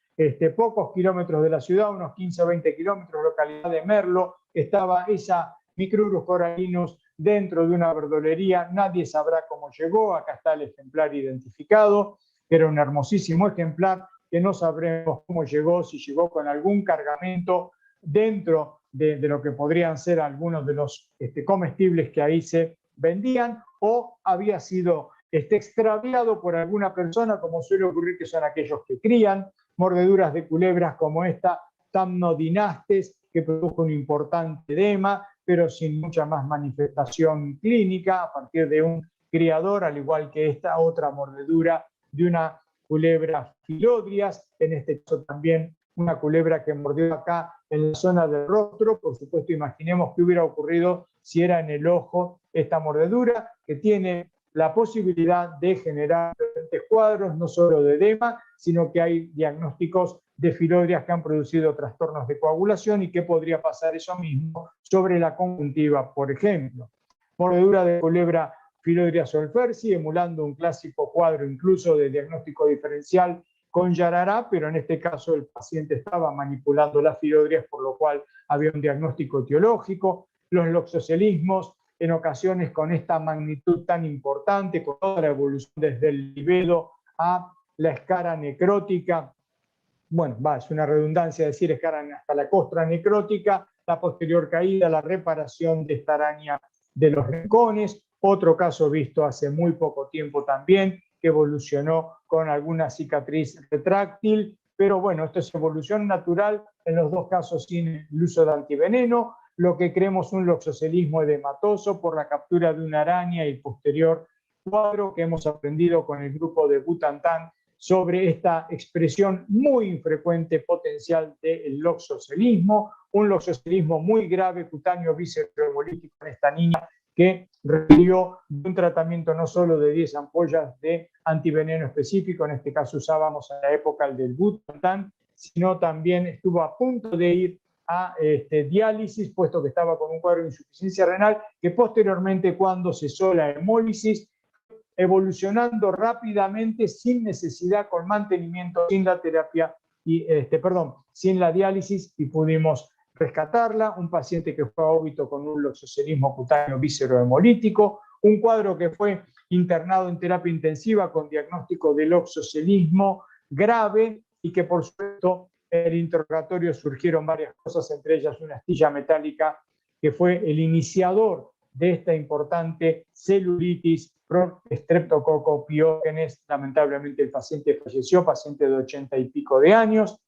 pocos kilómetros de la ciudad, unos 15 o 20 kilómetros, localidad de Merlo. Estaba esa Micrurus coralinos dentro de una verdulería. Nadie sabrá cómo llegó. Acá está el ejemplar identificado, que era un hermosísimo ejemplar, que no sabremos cómo llegó, si llegó con algún cargamento dentro de lo que podrían ser algunos de los comestibles que ahí se vendían, o había sido extraviado por alguna persona, como suele ocurrir, que son aquellos que crían. Mordeduras de culebras como esta Thamnodinastes, que produjo un importante edema, pero sin mucha más manifestación clínica, a partir de un criador, al igual que esta otra mordedura de una culebra Philodrias, en este caso también una culebra que mordió acá en la zona del rostro. Por supuesto, imaginemos qué hubiera ocurrido si era en el ojo esta mordedura, que tiene la posibilidad de generar diferentes cuadros, no solo de edema, sino que hay diagnósticos de Philodrias que han producido trastornos de coagulación, y que podría pasar eso mismo sobre la conjuntiva, por ejemplo. Mordedura de culebra Philodrias solfersi, emulando un clásico cuadro incluso de diagnóstico diferencial con yarará, pero en este caso el paciente estaba manipulando las Philodrias, por lo cual había un diagnóstico etiológico. Los loxocelismos, en ocasiones con esta magnitud tan importante, con toda la evolución desde el libedo a la escara necrótica. Bueno, es una redundancia decir escara hasta la costra necrótica, la posterior caída, la reparación de esta araña de los rincones. Otro caso visto hace muy poco tiempo también, que evolucionó con alguna cicatriz retráctil, pero bueno, esto es evolución natural, en los dos casos sin el uso de antiveneno. Lo que creemos un loxocelismo edematoso por la captura de una araña, y posterior cuadro que hemos aprendido con el grupo de Butantan sobre esta expresión muy infrecuente potencial del loxocelismo, un loxocelismo muy grave, cutáneo bicerohemolítico en esta niña, que requirió un tratamiento no solo de 10 ampollas de antiveneno específico, en este caso usábamos en la época el del Butantan, sino también estuvo a punto de ir a diálisis, puesto que estaba con un cuadro de insuficiencia renal, que posteriormente, cuando cesó la hemólisis, evolucionando rápidamente sin necesidad, con mantenimiento, sin la terapia, y, sin la diálisis, y pudimos rescatarla. Un paciente que fue a óbito con un loxocelismo cutáneo víscero-hemolítico, un cuadro que fue internado en terapia intensiva con diagnóstico de loxocelismo grave, y que por supuesto en el interrogatorio surgieron varias cosas, entre ellas una astilla metálica que fue el iniciador de esta importante celulitis por Streptococcus pyogenes. Lamentablemente el paciente falleció, paciente de 80 y pico de años.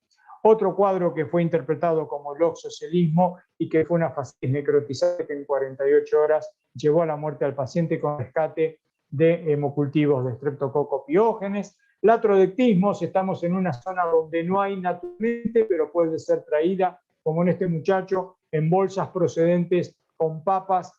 Otro cuadro que fue interpretado como loxocelismo y que fue una fascitis necrotizante que en 48 horas llevó a la muerte al paciente con rescate de hemocultivos de Streptococcus pyogenes. Latrodectismos, estamos en una zona donde no hay naturalmente, pero puede ser traída, como en este muchacho, en bolsas procedentes con papas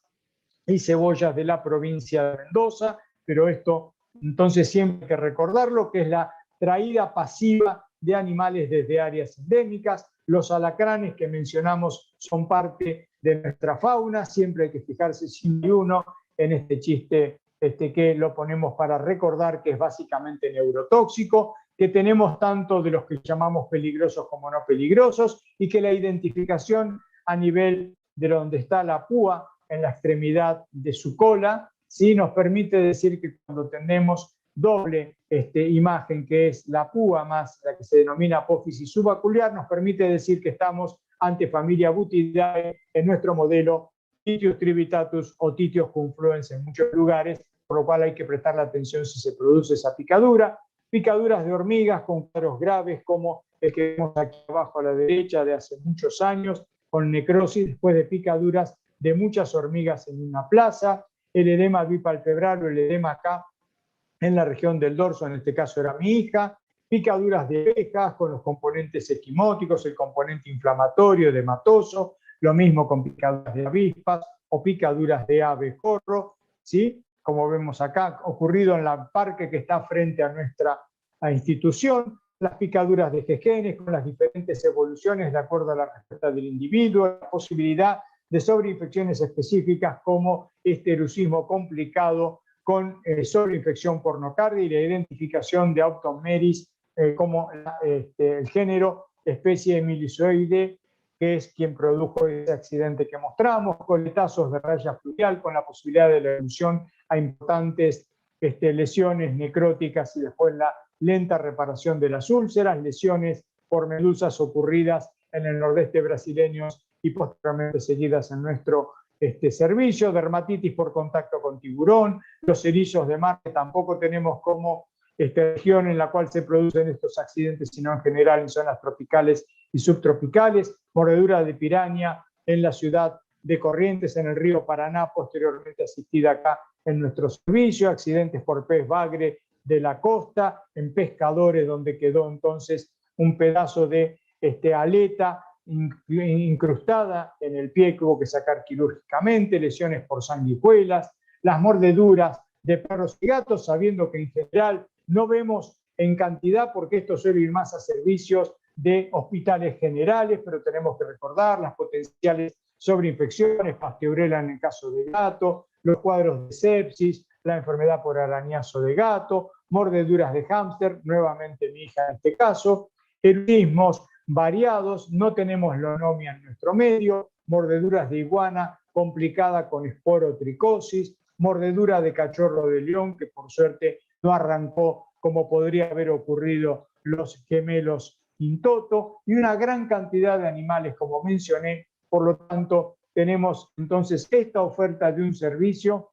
y cebollas de la provincia de Mendoza, pero esto entonces siempre hay que recordarlo, que es la traída pasiva de animales desde áreas endémicas. Los alacranes que mencionamos son parte de nuestra fauna, siempre hay que fijarse si hay uno en este chiste que lo ponemos para recordar que es básicamente neurotóxico, que tenemos tanto de los que llamamos peligrosos como no peligrosos, y que la identificación a nivel de donde está la púa, en la extremidad de su cola, ¿sí? Nos permite decir que cuando tenemos doble imagen, que es la púa más la que se denomina apófisis subacular, nos permite decir que estamos ante familia Buthidae en nuestro modelo Titius tribitatus o Titius confluens en muchos lugares, por lo cual hay que prestarle atención si se produce esa picadura. Picaduras de hormigas con cuadros graves como el que vemos aquí abajo a la derecha de hace muchos años, con necrosis después de picaduras de muchas hormigas en una plaza, el edema bipalpebral o el edema acá en la región del dorso, en este caso era mi hija, picaduras de abejas con los componentes equimóticos, el componente inflamatorio, edematoso, lo mismo con picaduras de avispas o picaduras de abejorro, ¿sí? Como vemos acá, ocurrido en el parque que está frente a nuestra institución, las picaduras de jejenes con las diferentes evoluciones de acuerdo a la respuesta del individuo, la posibilidad de sobreinfecciones específicas como este erucismo complicado con sobreinfección por nocardia y la identificación de Optomeris como el género especie Milisoide, que es quien produjo ese accidente que mostramos, coletazos de raya fluvial con la posibilidad de la evolución a importantes lesiones necróticas y después la lenta reparación de las úlceras, lesiones por medusas ocurridas en el nordeste brasileño y posteriormente seguidas en nuestro servicio, dermatitis por contacto con tiburón, los erizos de mar, que tampoco tenemos como región en la cual se producen estos accidentes, sino en general en zonas tropicales y subtropicales, mordedura de piraña en la ciudad de Corrientes, en el río Paraná, posteriormente asistida acá en nuestro servicio, accidentes por pez bagre de la costa, en pescadores, donde quedó entonces un pedazo de aleta incrustada en el pie que hubo que sacar quirúrgicamente, lesiones por sanguijuelas, las mordeduras de perros y gatos, sabiendo que en general no vemos en cantidad porque esto suele ir más a servicios de hospitales generales, pero tenemos que recordar las potenciales sobreinfecciones, pasteurela en el caso de gato, los cuadros de sepsis, la enfermedad por arañazo de gato, mordeduras de hámster, nuevamente mi hija en este caso, erucismos variados, no tenemos lonomia en nuestro medio, mordeduras de iguana complicada con esporotricosis, mordedura de cachorro de león, que por suerte no arrancó como podría haber ocurrido los gemelos Intoto, y una gran cantidad de animales, como mencioné. Por lo tanto, tenemos entonces esta oferta de un servicio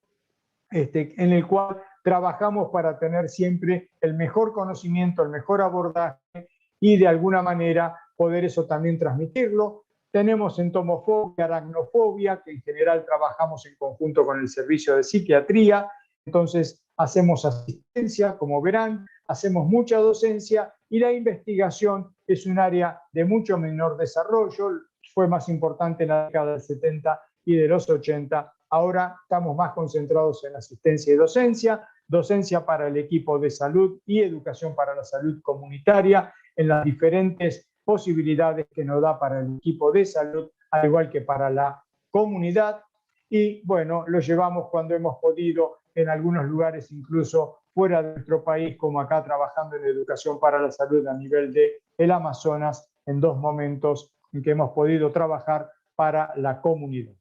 en el cual trabajamos para tener siempre el mejor conocimiento, el mejor abordaje y de alguna manera poder eso también transmitirlo. Tenemos entomofobia, aracnofobia, que en general trabajamos en conjunto con el servicio de psiquiatría. Entonces hacemos asistencia, como verán, hacemos mucha docencia y la investigación es un área de mucho menor desarrollo. Fue más importante en la década del 70 y de los 80. Ahora estamos más concentrados en asistencia y docencia, docencia para el equipo de salud y educación para la salud comunitaria, en las diferentes posibilidades que nos da para el equipo de salud, al igual que para la comunidad. Y bueno, lo llevamos cuando hemos podido en algunos lugares, incluso fuera de nuestro país, como acá trabajando en educación para la salud a nivel del Amazonas, en 2 momentos en que hemos podido trabajar para la comunidad.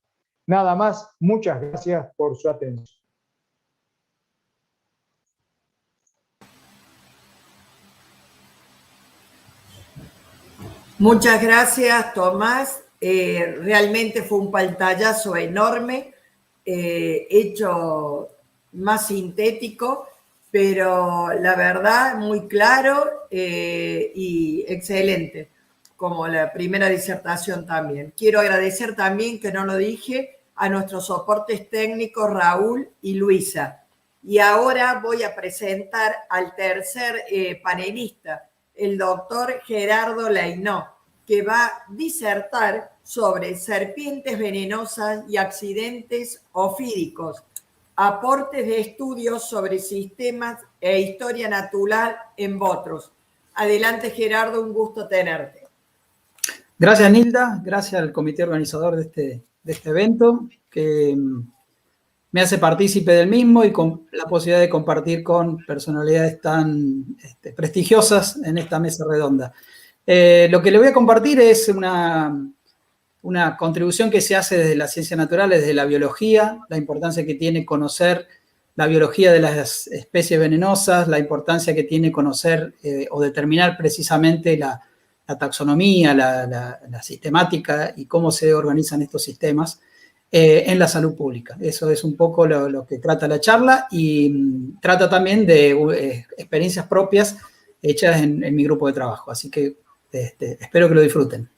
Nada más, muchas gracias por su atención. Muchas gracias, Tomás. Realmente fue un pantallazo enorme, hecho más sintético, pero la verdad muy claro y excelente, como la primera disertación también. Quiero agradecer también, que no lo dije, a nuestros soportes técnicos Raúl y Luisa. Y ahora voy a presentar al tercer panelista, el doctor Gerardo Leinó, que va a disertar sobre serpientes venenosas y accidentes ofídicos, aportes de estudios sobre sistemas e historia natural en potros. Adelante, Gerardo, un gusto tenerte. Gracias, Nilda, gracias al comité organizador de este evento, que me hace partícipe del mismo y con la posibilidad de compartir con personalidades tan prestigiosas en esta mesa redonda. Lo que le voy a compartir es una contribución que se hace desde las ciencias naturales, desde la biología, la importancia que tiene conocer la biología de las especies venenosas, la importancia que tiene conocer o determinar precisamente la taxonomía, la sistemática y cómo se organizan estos sistemas en la salud pública. Eso es un poco lo que trata la charla y trata también de experiencias propias hechas en mi grupo de trabajo. Así que espero que lo disfruten.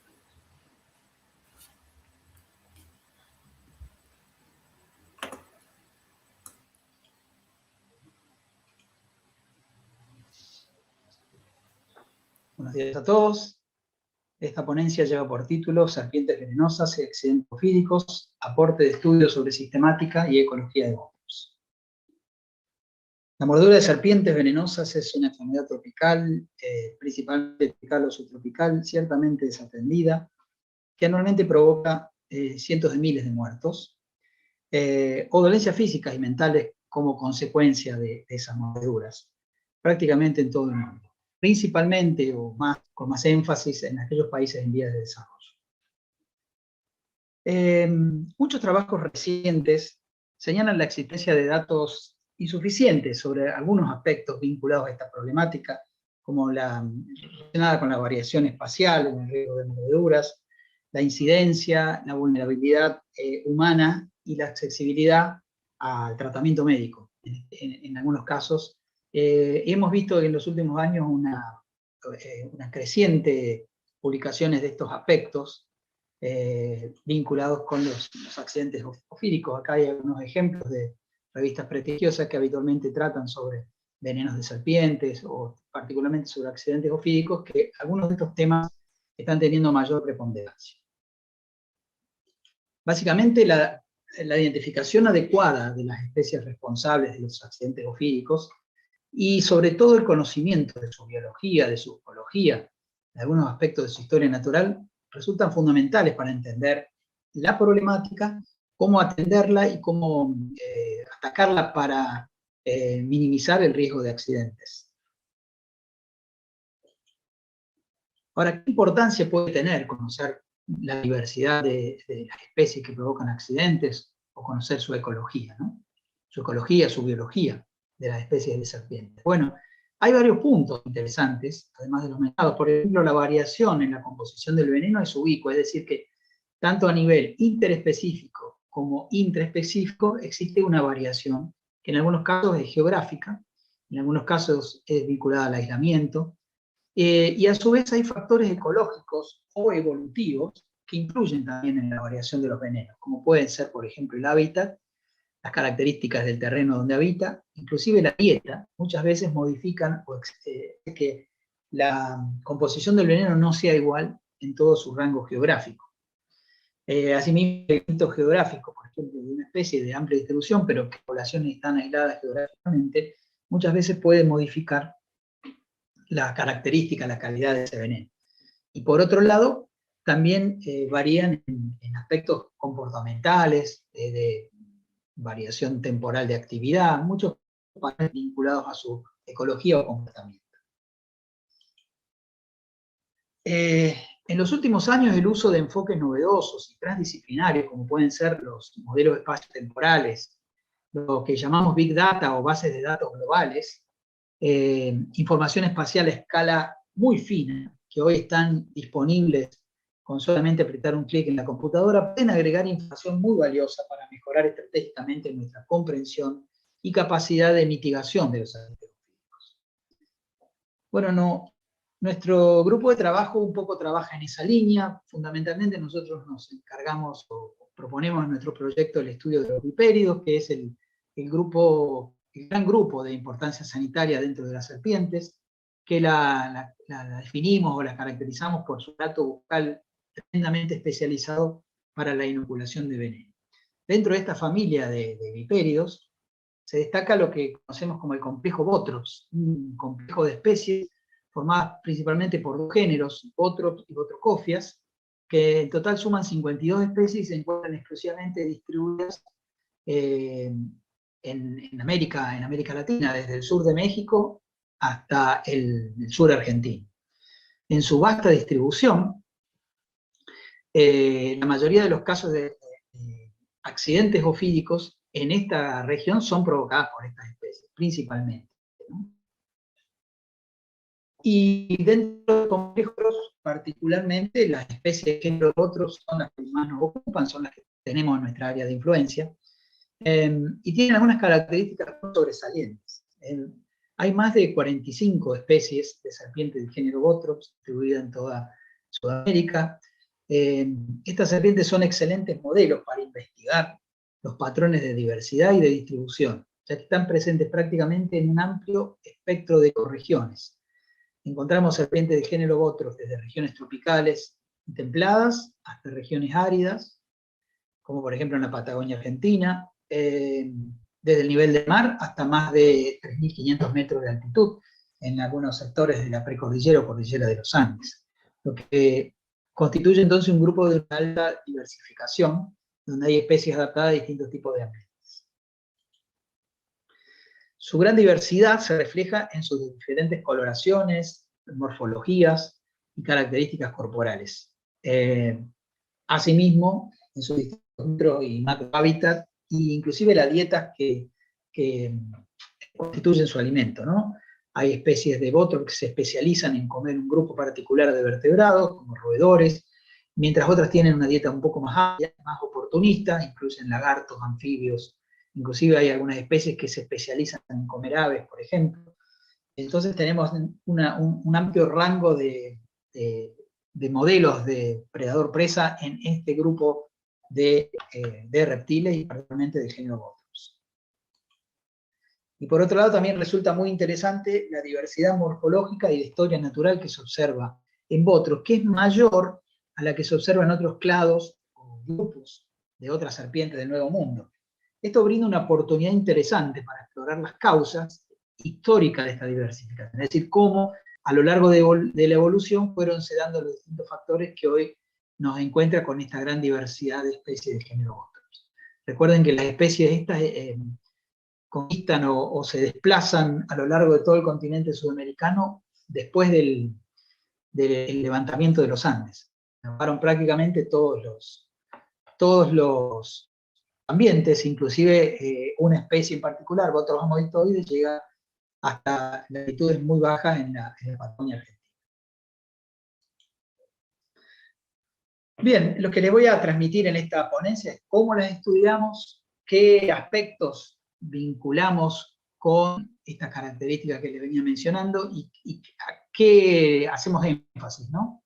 Buenos días a todos. Esta ponencia lleva por título Serpientes venenosas y accidentes ofídicos, aporte de estudios sobre sistemática y ecología de potros. La mordedura de serpientes venenosas es una enfermedad tropical, principalmente tropical o subtropical, ciertamente desatendida, que anualmente provoca cientos de miles de muertos, o dolencias físicas y mentales como consecuencia de esas mordeduras, prácticamente en todo el mundo. Principalmente o con más énfasis en aquellos países en vías de desarrollo. Muchos trabajos recientes señalan la existencia de datos insuficientes sobre algunos aspectos vinculados a esta problemática, como la relacionada con la variación espacial en el riesgo de mordeduras, la incidencia, la vulnerabilidad humana y la accesibilidad al tratamiento médico, en algunos casos. Hemos visto en los últimos años una creciente publicaciones de estos aspectos vinculados con los accidentes ofídicos. Acá hay algunos ejemplos de revistas prestigiosas que habitualmente tratan sobre venenos de serpientes o particularmente sobre accidentes ofídicos, que algunos de estos temas están teniendo mayor preponderancia. Básicamente la identificación adecuada de las especies responsables de los accidentes ofídicos y sobre todo el conocimiento de su biología, de su ecología, de algunos aspectos de su historia natural, resultan fundamentales para entender la problemática, cómo atenderla y cómo atacarla para minimizar el riesgo de accidentes. Ahora, ¿qué importancia puede tener conocer la diversidad de las especies que provocan accidentes o conocer su ecología, ¿no? Su ecología, su biología de las especies de serpientes? Bueno, hay varios puntos interesantes, además de los mencionados. Por ejemplo, la variación en la composición del veneno es ubicua, es decir, que tanto a nivel interespecífico como intraespecífico existe una variación que en algunos casos es geográfica, en algunos casos es vinculada al aislamiento, y a su vez hay factores ecológicos o evolutivos que influyen también en la variación de los venenos, como pueden ser, por ejemplo, el hábitat, las características del terreno donde habita, inclusive la dieta. Muchas veces modifican que la composición del veneno no sea igual en todo su rango geográfico. Asimismo, elementos geográficos, por ejemplo, de una especie de amplia distribución, pero que poblaciones están aisladas geográficamente, muchas veces puede modificar la característica, la calidad de ese veneno. Y por otro lado, también varían en aspectos comportamentales, de variación temporal de actividad, muchos vinculados a su ecología o comportamiento. En los últimos años, el uso de enfoques novedosos y transdisciplinarios, como pueden ser los modelos espacio-temporales, lo que llamamos Big Data o bases de datos globales, información espacial a escala muy fina, que hoy están disponibles con solamente apretar un clic en la computadora, pueden agregar información muy valiosa para mejorar estratégicamente nuestra comprensión y capacidad de mitigación de los agentes físicos. Bueno, nuestro grupo de trabajo un poco trabaja en esa línea. Fundamentalmente nosotros nos encargamos o proponemos en nuestro proyecto el estudio de los vipéridos, que es el gran grupo de importancia sanitaria dentro de las serpientes, que la definimos o la caracterizamos por su aparato bucal tremendamente especializado para la inoculación de veneno. Dentro de esta familia de vipéridos se destaca lo que conocemos como el complejo Botrops, un complejo de especies formadas principalmente por dos géneros, Botrops y Botrocofias, que en total suman 52 especies y se encuentran exclusivamente distribuidas en América Latina, desde el sur de México hasta el sur argentino. En su vasta distribución, la mayoría de los casos de accidentes ofídicos en esta región son provocadas por estas especies, principalmente, ¿no? Y dentro de complejos, particularmente, las especies de género otros son las que más nos ocupan, son las que tenemos en nuestra área de influencia, y tienen algunas características sobresalientes. Hay más de 45 especies de serpientes del género Botrops distribuidas en toda Sudamérica. Estas serpientes son excelentes modelos para investigar los patrones de diversidad y de distribución, ya que están presentes prácticamente en un amplio espectro de ecorregiones. Encontramos serpientes de género Botrops desde regiones tropicales y templadas hasta regiones áridas, como por ejemplo en la Patagonia Argentina, desde el nivel del mar hasta más de 3.500 metros de altitud en algunos sectores de la precordillera o cordillera de los Andes, lo que constituye entonces un grupo de una alta diversificación, donde hay especies adaptadas a distintos tipos de ambientes. Su gran diversidad se refleja en sus diferentes coloraciones, morfologías y características corporales. Asimismo, en sus distintos micro y macro hábitat, e inclusive las dietas que constituyen su alimento, ¿no? Hay especies de Botrops que se especializan en comer un grupo particular de vertebrados, como roedores, mientras otras tienen una dieta un poco más amplia, más oportunista, incluyen lagartos, anfibios, inclusive hay algunas especies que se especializan en comer aves, por ejemplo. Entonces tenemos un amplio rango de modelos de predador-presa en este grupo de reptiles y particularmente del género Botrops. Y por otro lado también resulta muy interesante la diversidad morfológica y de historia natural que se observa en Botrops, que es mayor a la que se observa en otros clados o grupos de otras serpientes del Nuevo Mundo. Esto brinda una oportunidad interesante para explorar las causas históricas de esta diversificación, es decir, cómo a lo largo de la evolución fueron se dando los distintos factores que hoy nos encuentra con esta gran diversidad de especies de género Botrops. Recuerden que las especies estas conquistan o se desplazan a lo largo de todo el continente sudamericano después del levantamiento de los Andes. Levantaron prácticamente todos los ambientes, inclusive una especie en particular, Botrops amodictoides, llega hasta latitudes muy bajas en la Patagonia Argentina. Bien, lo que les voy a transmitir en esta ponencia es cómo las estudiamos, qué aspectos vinculamos con estas características que les venía mencionando y a qué hacemos énfasis, ¿no?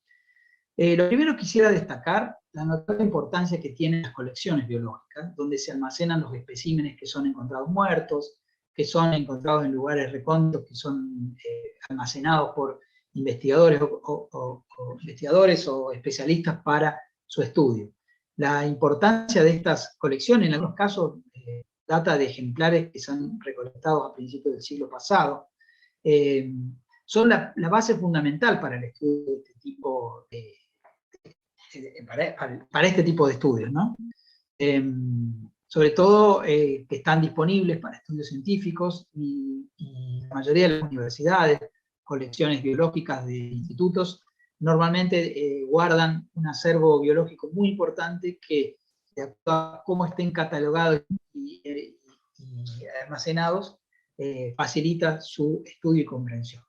Lo primero quisiera destacar la notable importancia que tienen las colecciones biológicas, donde se almacenan los especímenes que son encontrados muertos, que son encontrados en lugares recónditos, que son almacenados por investigadores o especialistas para su estudio. La importancia de estas colecciones, en algunos casos, data de ejemplares que se han recolectado a principios del siglo pasado, son la base fundamental para el estudio de este tipo para este tipo de estudios, ¿no? Sobre todo que están disponibles para estudios científicos y la mayoría de las universidades, colecciones biológicas de institutos, normalmente guardan un acervo biológico muy importante que, de acuerdo a cómo estén catalogados y almacenados, facilita su estudio y comprensión.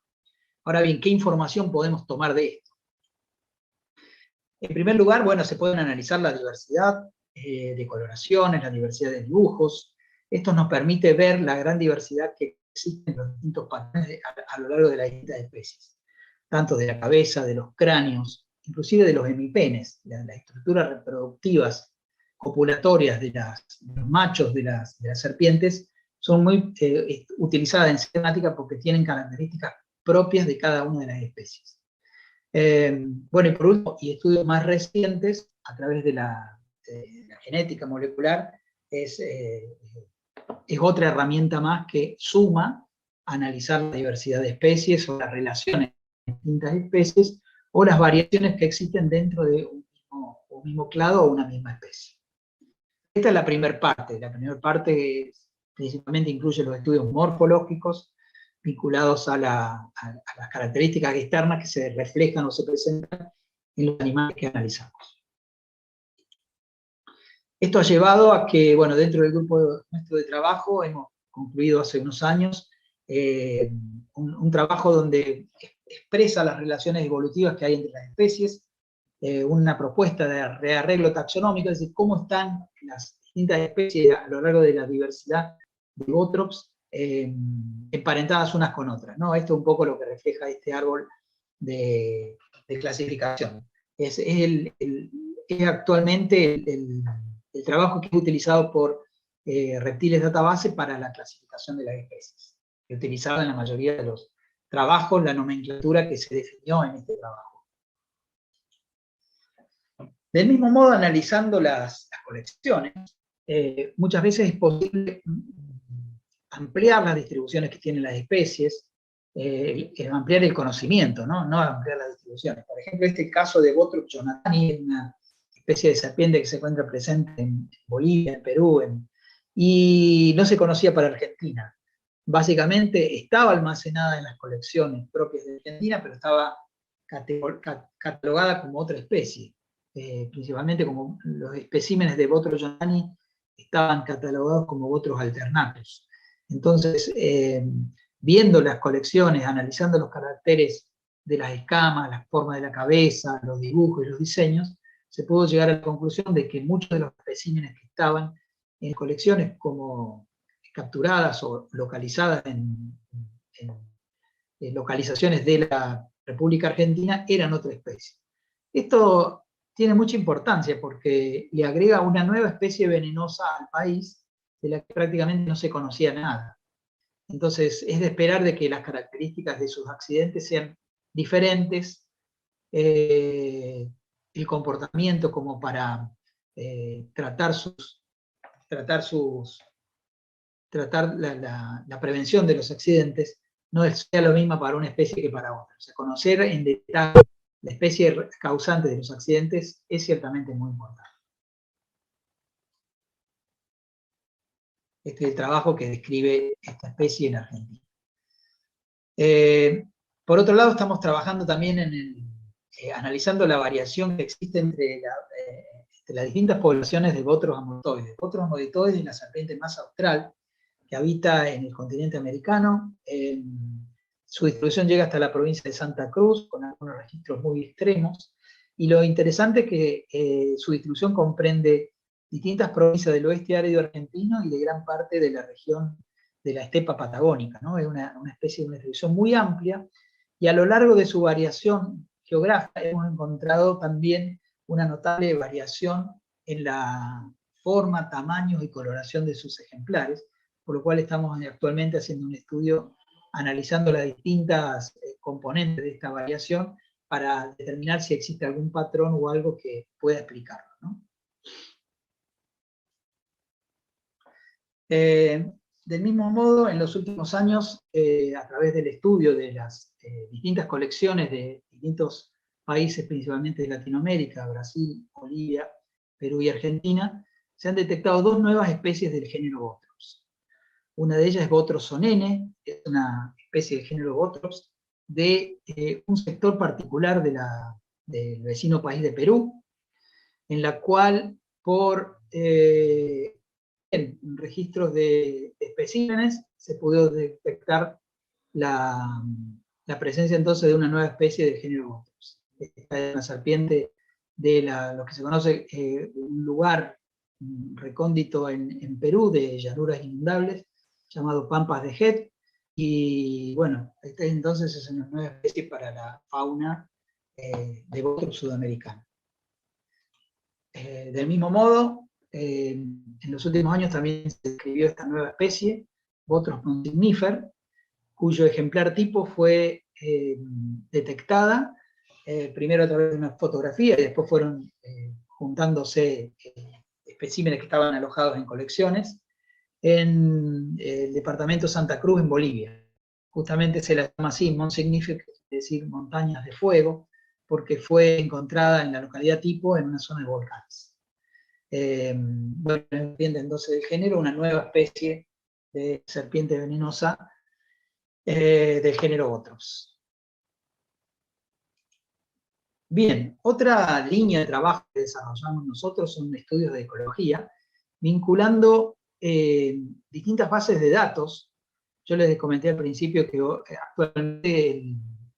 Ahora bien, ¿qué información podemos tomar de esto? En primer lugar, bueno, se pueden analizar la diversidad de coloraciones, la diversidad de dibujos. Esto nos permite ver la gran diversidad que existe en los distintos patrones a lo largo de las distintas especies, tanto de la cabeza, de los cráneos, inclusive de los hemipenes, las estructuras reproductivas copulatorias de los machos de las serpientes, son muy utilizadas en sistemática porque tienen características propias de cada una de las especies. Bueno, y por último, y estudios más recientes, a través de la genética molecular, es otra herramienta más que suma a analizar la diversidad de especies o las relaciones de distintas especies o las variaciones que existen dentro de un mismo clado o una misma especie. Esta es la primera parte. La primera parte principalmente incluye los estudios morfológicos vinculados a las características externas que se reflejan o se presentan en los animales que analizamos. Esto ha llevado a que, bueno, dentro del grupo nuestro de trabajo hemos concluido hace unos años un trabajo donde expresa las relaciones evolutivas que hay entre las especies, una propuesta de rearreglo taxonómico, es decir, cómo están las distintas especies a lo largo de la diversidad de Botrops, emparentadas unas con otras, ¿no? Esto es un poco lo que refleja este árbol de clasificación. Es actualmente el trabajo que es utilizado por Reptiles Database para la clasificación de las especies, que utilizaba en la mayoría de los trabajos la nomenclatura que se definió en este trabajo. Del mismo modo, analizando las colecciones, muchas veces es posible ampliar las distribuciones que tienen las especies, ampliar el conocimiento, ¿no? No ampliar las distribuciones. Por ejemplo, este caso de Botrops jonathani, una especie de serpiente que se encuentra presente en Bolivia, en Perú, y no se conocía para Argentina. Básicamente estaba almacenada en las colecciones propias de Argentina, pero estaba catalogada como otra especie. Principalmente como los especímenes de Botrops jonathani estaban catalogados como Botrops alternatus. Entonces, viendo las colecciones, analizando los caracteres de las escamas, las formas de la cabeza, los dibujos y los diseños, se pudo llegar a la conclusión de que muchos de los especímenes que estaban en colecciones como capturadas o localizadas en localizaciones de la República Argentina eran otra especie. Esto tiene mucha importancia porque le agrega una nueva especie venenosa al país de la que prácticamente no se conocía nada. Entonces es de esperar de que las características de sus accidentes sean diferentes, el comportamiento como para tratar la prevención de los accidentes no sea lo mismo para una especie que para otra. O sea, conocer en detalle la especie causante de los accidentes es ciertamente muy importante. Este es el trabajo que describe esta especie en Argentina. Por otro lado, estamos trabajando también analizando la variación que existe entre las distintas poblaciones de Botrops amoditoides. Botrops amoditoides es la serpiente más austral que habita en el continente americano. Su distribución llega hasta la provincia de Santa Cruz, con algunos registros muy extremos. Y lo interesante es que su distribución comprende distintas provincias del oeste árido argentino y de gran parte de la región de la estepa patagónica, ¿no? Es una especie de una distribución muy amplia, y a lo largo de su variación geográfica hemos encontrado también una notable variación en la forma, tamaños y coloración de sus ejemplares, por lo cual estamos actualmente haciendo un estudio analizando las distintas componentes de esta variación para determinar si existe algún patrón o algo que pueda explicarlo, ¿no? Del mismo modo, en los últimos años, a través del estudio de las distintas colecciones de distintos países, principalmente de Latinoamérica, Brasil, Bolivia, Perú y Argentina, se han detectado dos nuevas especies del género Bothrops. Una de ellas es Bothrops sonene, es una especie del género Bothrops de un sector particular del vecino país de Perú, en la cual por en registros de especímenes se pudo detectar la presencia entonces de una nueva especie del género Bothrops. Esta es una serpiente de lo que se conoce un lugar recóndito en Perú, de llanuras inundables, llamado Pampas de Het, y bueno, esta entonces es una nueva especie para la fauna de Bothrops sudamericana. Del mismo modo, en los últimos años también se describió esta nueva especie, Bothrops pontignifer, cuyo ejemplar tipo fue detectada primero a través de una fotografía y después fueron juntándose especímenes que estaban alojados en colecciones en el departamento Santa Cruz, en Bolivia. Justamente se la llama así, Mont Signifer, es decir, montañas de fuego, porque fue encontrada en la localidad tipo en una zona de volcanes. Bueno, serpiente entonces del género, una nueva especie de serpiente venenosa del género Bothrops. Bien, otra línea de trabajo que desarrollamos nosotros son estudios de ecología, vinculando distintas bases de datos. Yo les comenté al principio que actualmente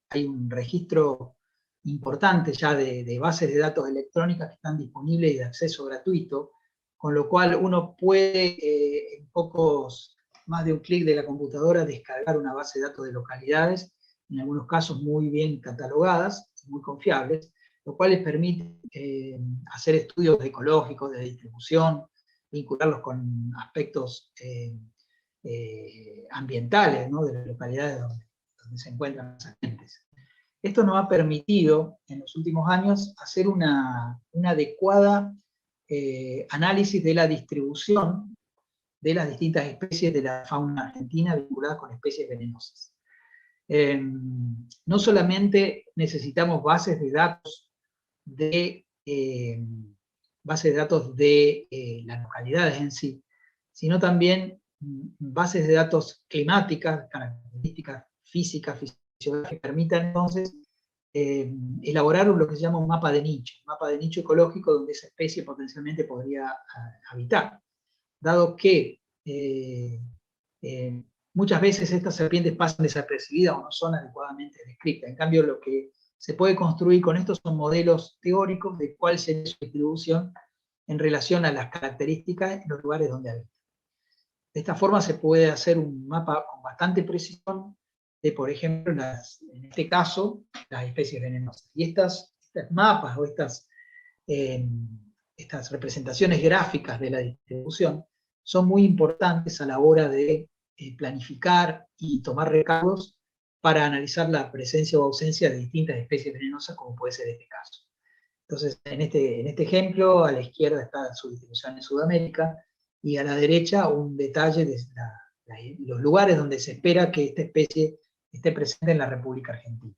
hay un registro importante ya de bases de datos electrónicas que están disponibles y de acceso gratuito, con lo cual uno puede en más de un clic de la computadora descargar una base de datos de localidades, en algunos casos muy bien catalogadas, muy confiables, lo cual les permite hacer estudios ecológicos, de distribución, vincularlos con aspectos ambientales, ¿no?, de las localidades donde se encuentran los agentes. Esto nos ha permitido en los últimos años hacer una adecuada análisis de la distribución de las distintas especies de la fauna argentina vinculadas con especies venenosas. No solamente necesitamos bases de datos de las localidades en sí, sino también bases de datos climáticas, características físicas, fisiológicas, que permitan entonces elaborar lo que se llama un mapa de nicho ecológico donde esa especie potencialmente podría habitar. Dado que muchas veces estas serpientes pasan desapercibidas o no son adecuadamente descritas. En cambio, lo que se puede construir con esto son modelos teóricos de cuál sería su distribución en relación a las características en los lugares donde habitan. De esta forma se puede hacer un mapa con bastante precisión de, por ejemplo, en este caso, las especies venenosas. Y estos mapas o estas representaciones gráficas de la distribución son muy importantes a la hora de planificar y tomar recaudos para analizar la presencia o ausencia de distintas especies venenosas, como puede ser este caso. Entonces, en este ejemplo, a la izquierda está su distribución en Sudamérica, y a la derecha un detalle de los lugares donde se espera que esta especie esté presente en la República Argentina.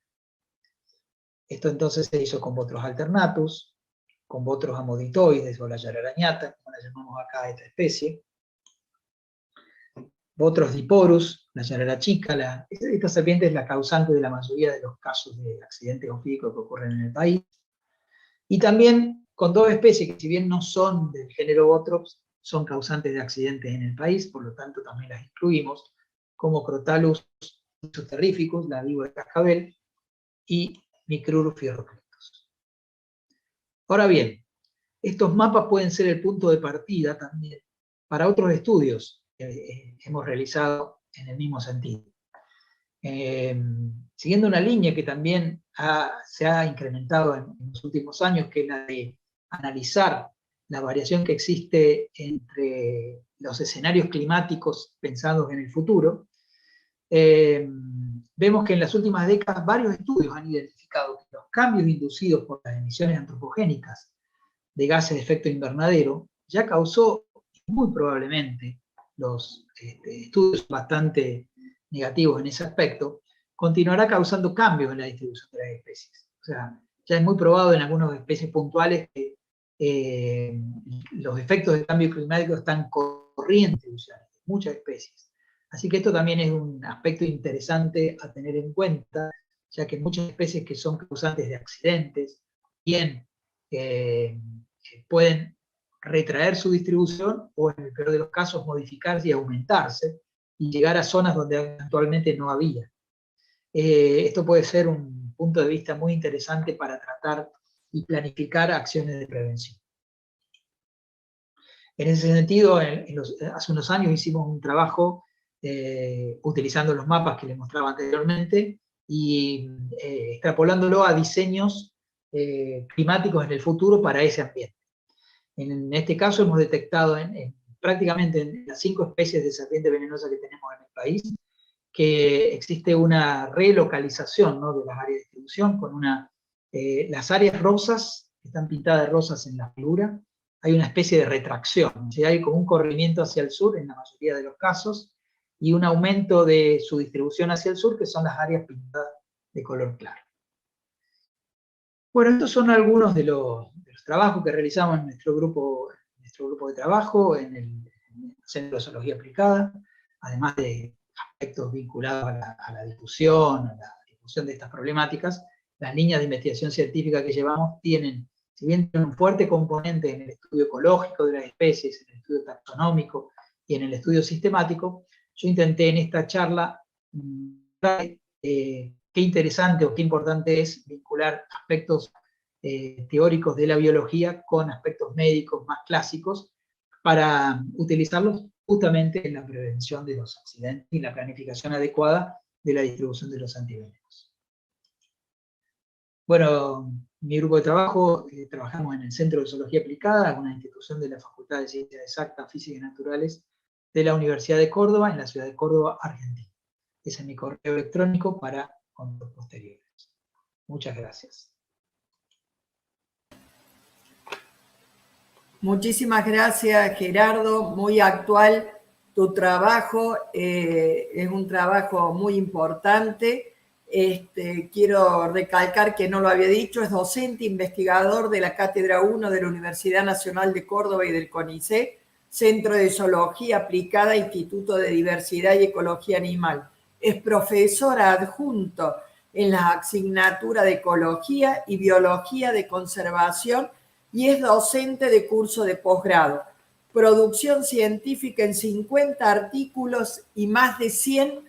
Esto entonces se hizo con Bothrops alternatus, con Bothrops amoditoides, o la yararañata, como la llamamos acá a esta especie, Bothrops diporus, la yarara chica. Esta serpiente es la causante de la mayoría de los casos de accidentes ofídicos que ocurren en el país. Y también con dos especies que, si bien no son del género Bothrops, son causantes de accidentes en el país, por lo tanto también las incluimos, como Crotalus terrificus, la víbora de cascabel, y Micrurus fierroclectus. Ahora bien, estos mapas pueden ser el punto de partida también para otros estudios que hemos realizado en el mismo sentido. Siguiendo una línea que también se ha incrementado en los últimos años, que es la de analizar la variación que existe entre los escenarios climáticos pensados en el futuro, vemos que en las últimas décadas varios estudios han identificado que los cambios inducidos por las emisiones antropogénicas de gases de efecto invernadero ya causó, muy probablemente, los estudios bastante negativos en ese aspecto, continuará causando cambios en la distribución de las especies. O sea, ya es muy probado en algunas especies puntuales que los efectos del cambio climático están corrientes en muchas especies. Así que esto también es un aspecto interesante a tener en cuenta, ya que muchas especies que son causantes de accidentes, bien pueden retraer su distribución o, en el peor de los casos, modificarse y aumentarse y llegar a zonas donde actualmente no había. Esto puede ser un punto de vista muy interesante para tratar y planificar acciones de prevención. En ese sentido, hace unos años hicimos un trabajo utilizando los mapas que les mostraba anteriormente y extrapolándolo a diseños climáticos en el futuro para ese ambiente. En este caso hemos detectado prácticamente en las 5 especies de serpiente venenosa que tenemos en el país, que existe una relocalización, ¿no?, de las áreas de distribución, con las áreas rosas, que están pintadas de rosas en la figura, hay una especie de retracción, o sea, hay como un corrimiento hacia el sur en la mayoría de los casos, y un aumento de su distribución hacia el sur, que son las áreas pintadas de color claro. Bueno, estos son algunos de los trabajos que realizamos en nuestro grupo de trabajo, en el Centro de Zoología Aplicada, además de aspectos vinculados a la difusión de estas problemáticas. Las líneas de investigación científica que llevamos tienen, si bien tienen un fuerte componente en el estudio ecológico de las especies, en el estudio taxonómico y en el estudio sistemático, yo intenté en esta charla qué interesante o qué importante es vincular aspectos teóricos de la biología con aspectos médicos más clásicos para utilizarlos justamente en la prevención de los accidentes y la planificación adecuada de la distribución de los antivenenos. Bueno, mi grupo de trabajo, trabajamos en el Centro de Zoología Aplicada, una institución de la Facultad de Ciencias Exactas, Físicas y Naturales de la Universidad de Córdoba, en la ciudad de Córdoba, Argentina. Ese es mi correo electrónico para contactos posteriores. Muchas gracias. Muchísimas gracias, Gerardo. Muy actual tu trabajo. Es un trabajo muy importante. Quiero recalcar que no lo había dicho, es docente investigador de la Cátedra 1 de la Universidad Nacional de Córdoba y del CONICET, Centro de Zoología Aplicada, Instituto de Diversidad y Ecología Animal. Es profesor adjunto en la asignatura de Ecología y Biología de Conservación y es docente de curso de posgrado. Producción científica en 50 artículos y más de 100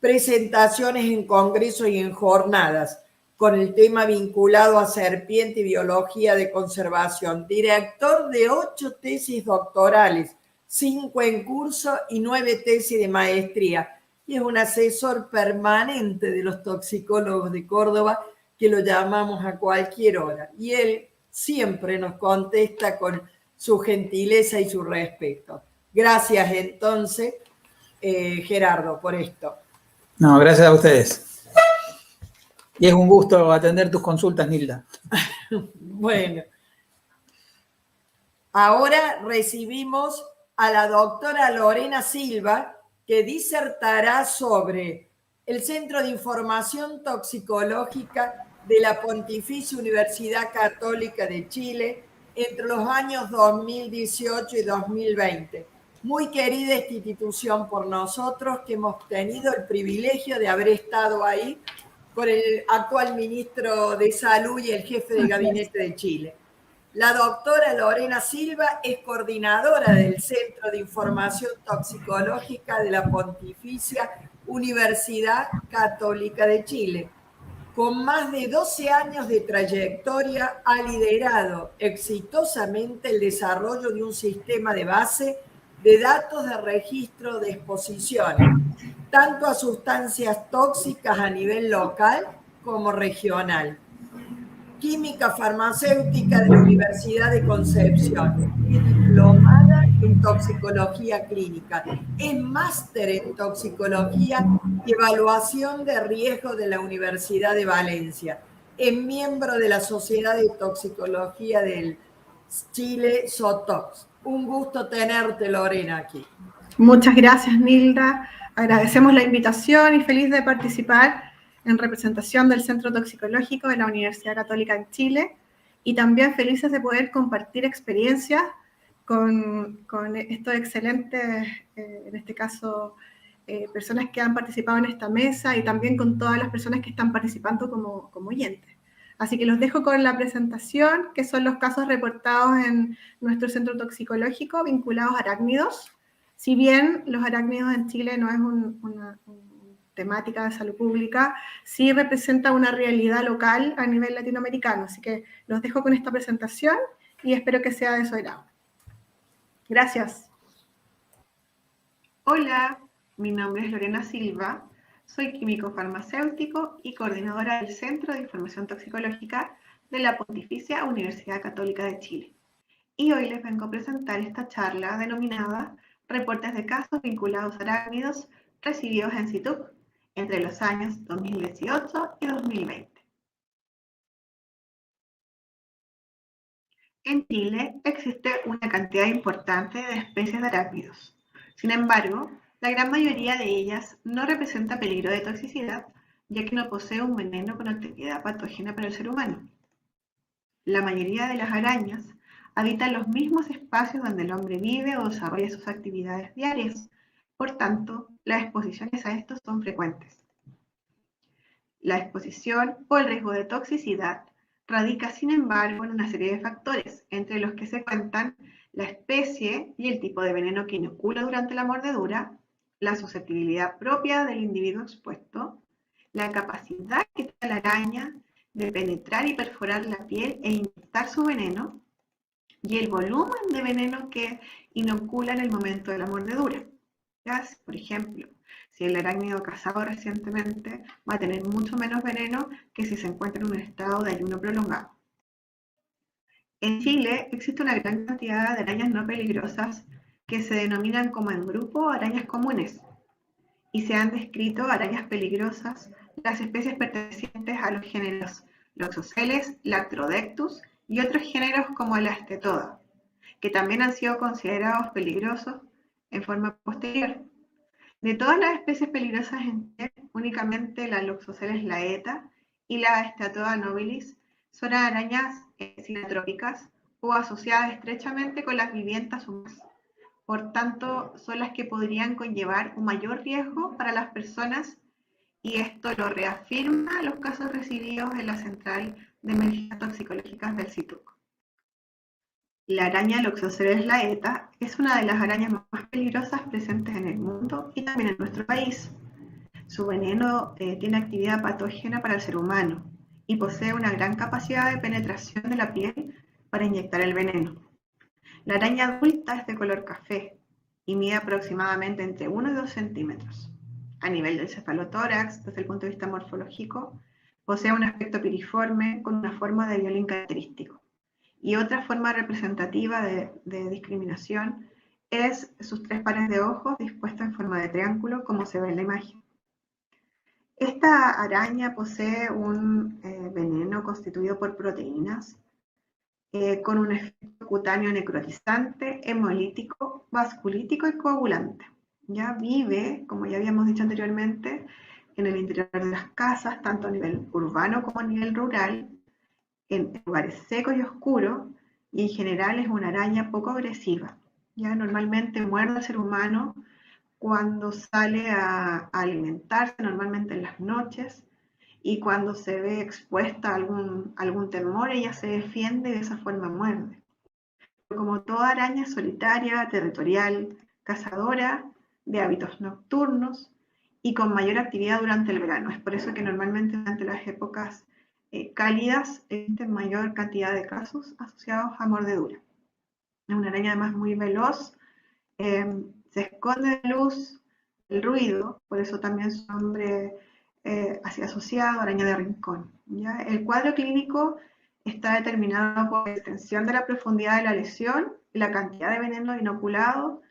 presentaciones en congresos y en jornadas, con el tema vinculado a serpiente y biología de conservación. Director de 8 tesis doctorales, 5 en curso y 9 tesis de maestría. Y es un asesor permanente de los toxicólogos de Córdoba, que lo llamamos a cualquier hora. Y él siempre nos contesta con su gentileza y su respeto. Gracias entonces, Gerardo, por esto. No, gracias a ustedes. Y es un gusto atender tus consultas, Nilda. Bueno, ahora recibimos a la doctora Lorena Silva, que disertará sobre el Centro de Información Toxicológica de la Pontificia Universidad Católica de Chile entre los años 2018 y 2020. Muy querida esta institución por nosotros, que hemos tenido el privilegio de haber estado ahí con el actual ministro de Salud y el jefe de gabinete de Chile. La doctora Lorena Silva es coordinadora del Centro de Información Toxicológica de la Pontificia Universidad Católica de Chile. Con más de 12 años de trayectoria, ha liderado exitosamente el desarrollo de un sistema de base de datos de registro de exposiciones, tanto a sustancias tóxicas a nivel local como regional. Química farmacéutica de la Universidad de Concepción. Es diplomada en toxicología clínica. Es máster en toxicología y evaluación de riesgo de la Universidad de Valencia. Es miembro de la Sociedad de Toxicología del Chile Sotox. Un gusto tenerte, Lorena, aquí. Muchas gracias, Nilda. Agradecemos la invitación y feliz de participar en representación del Centro Toxicológico de la Universidad Católica en Chile, y también felices de poder compartir experiencias con estos excelentes, en este caso, personas que han participado en esta mesa, y también con todas las personas que están participando como oyentes. Así que los dejo con la presentación, que son los casos reportados en nuestro centro toxicológico vinculados a arácnidos. Si bien los arácnidos en Chile no es una temática de salud pública, sí representa una realidad local a nivel latinoamericano. Así que los dejo con esta presentación y espero que sea de su agrado. Gracias. Hola, mi nombre es Lorena Silva, soy químico farmacéutico y coordinadora del Centro de Información Toxicológica de la Pontificia Universidad Católica de Chile. Y hoy les vengo a presentar esta charla denominada Reportes de casos vinculados a arácnidos recibidos en CITUC entre los años 2018 y 2020. En Chile existe una cantidad importante de especies de arácnidos. Sin embargo, la gran mayoría de ellas no representa peligro de toxicidad, ya que no posee un veneno con actividad patógena para el ser humano. La mayoría de las arañas habitan los mismos espacios donde el hombre vive o desarrolla sus actividades diarias. Por tanto, las exposiciones a estos son frecuentes. La exposición o el riesgo de toxicidad radica, sin embargo, en una serie de factores, entre los que se cuentan la especie y el tipo de veneno que inocula durante la mordedura, la susceptibilidad propia del individuo expuesto, la capacidad que tiene la araña de penetrar y perforar la piel e inyectar su veneno, y el volumen de veneno que inocula en el momento de la mordedura. Por ejemplo, si el arácnido cazado recientemente va a tener mucho menos veneno que si se encuentra en un estado de ayuno prolongado. En Chile existe una gran cantidad de arañas no peligrosas que se denominan como en grupo arañas comunes, y se han descrito arañas peligrosas las especies pertenecientes a los géneros Loxosceles, Lactrodectus y otros géneros como la Estetoda, que también han sido considerados peligrosos en forma posterior. De todas las especies peligrosas en Chile, únicamente la Loxosceles laeta y la Estetoda nobilis son arañas sinatrópicas o asociadas estrechamente con las viviendas humanas. Por tanto, son las que podrían conllevar un mayor riesgo para las personas, y esto lo reafirma los casos recibidos en la Central de Emergencias Toxicológicas del CITUC. La araña Loxosceles laeta es una de las arañas más peligrosas presentes en el mundo y también en nuestro país. Su veneno tiene actividad patógena para el ser humano y posee una gran capacidad de penetración de la piel para inyectar el veneno. La araña adulta es de color café y mide aproximadamente entre 1 y 2 centímetros. A nivel del cefalotórax, desde el punto de vista morfológico, posee un aspecto piriforme con una forma de violín característico. Y otra forma representativa de discriminación es sus 3 pares de ojos dispuestos en forma de triángulo, como se ve en la imagen. Esta araña posee un veneno constituido por proteínas con un efecto cutáneo necrotizante, hemolítico, vasculítico y coagulante. Ya vive, como ya habíamos dicho anteriormente, en el interior de las casas, tanto a nivel urbano como a nivel rural, en lugares secos y oscuros, y en general es una araña poco agresiva. Ya normalmente muerde al ser humano cuando sale a alimentarse, normalmente en las noches, y cuando se ve expuesta a algún temor, ella se defiende y de esa forma muerde. Pero como toda araña es solitaria, territorial, cazadora, de hábitos nocturnos y con mayor actividad durante el verano. Es por eso que normalmente durante las épocas cálidas existen mayor cantidad de casos asociados a mordedura. Es una araña además muy veloz, se esconde de luz, el ruido, por eso también su nombre así asociado, araña de rincón. ¿Ya? El cuadro clínico está determinado por la extensión de la profundidad de la lesión, la cantidad de veneno inoculado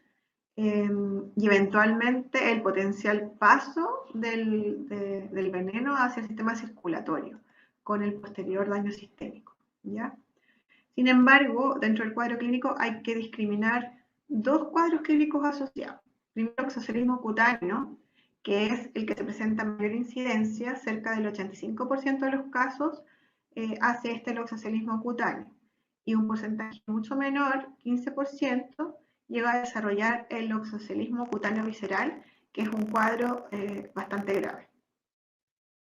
y eventualmente el potencial paso del veneno hacia el sistema circulatorio con el posterior daño sistémico. ¿Ya? Sin embargo, dentro del cuadro clínico hay que discriminar dos cuadros clínicos asociados. Primero, oxocelismo cutáneo, que es el que se presenta en mayor incidencia, cerca del 85% de los casos hace el oxocelismo cutáneo. Y un porcentaje mucho menor, 15%, llega a desarrollar el oxocelismo cutáneo visceral, que es un cuadro bastante grave.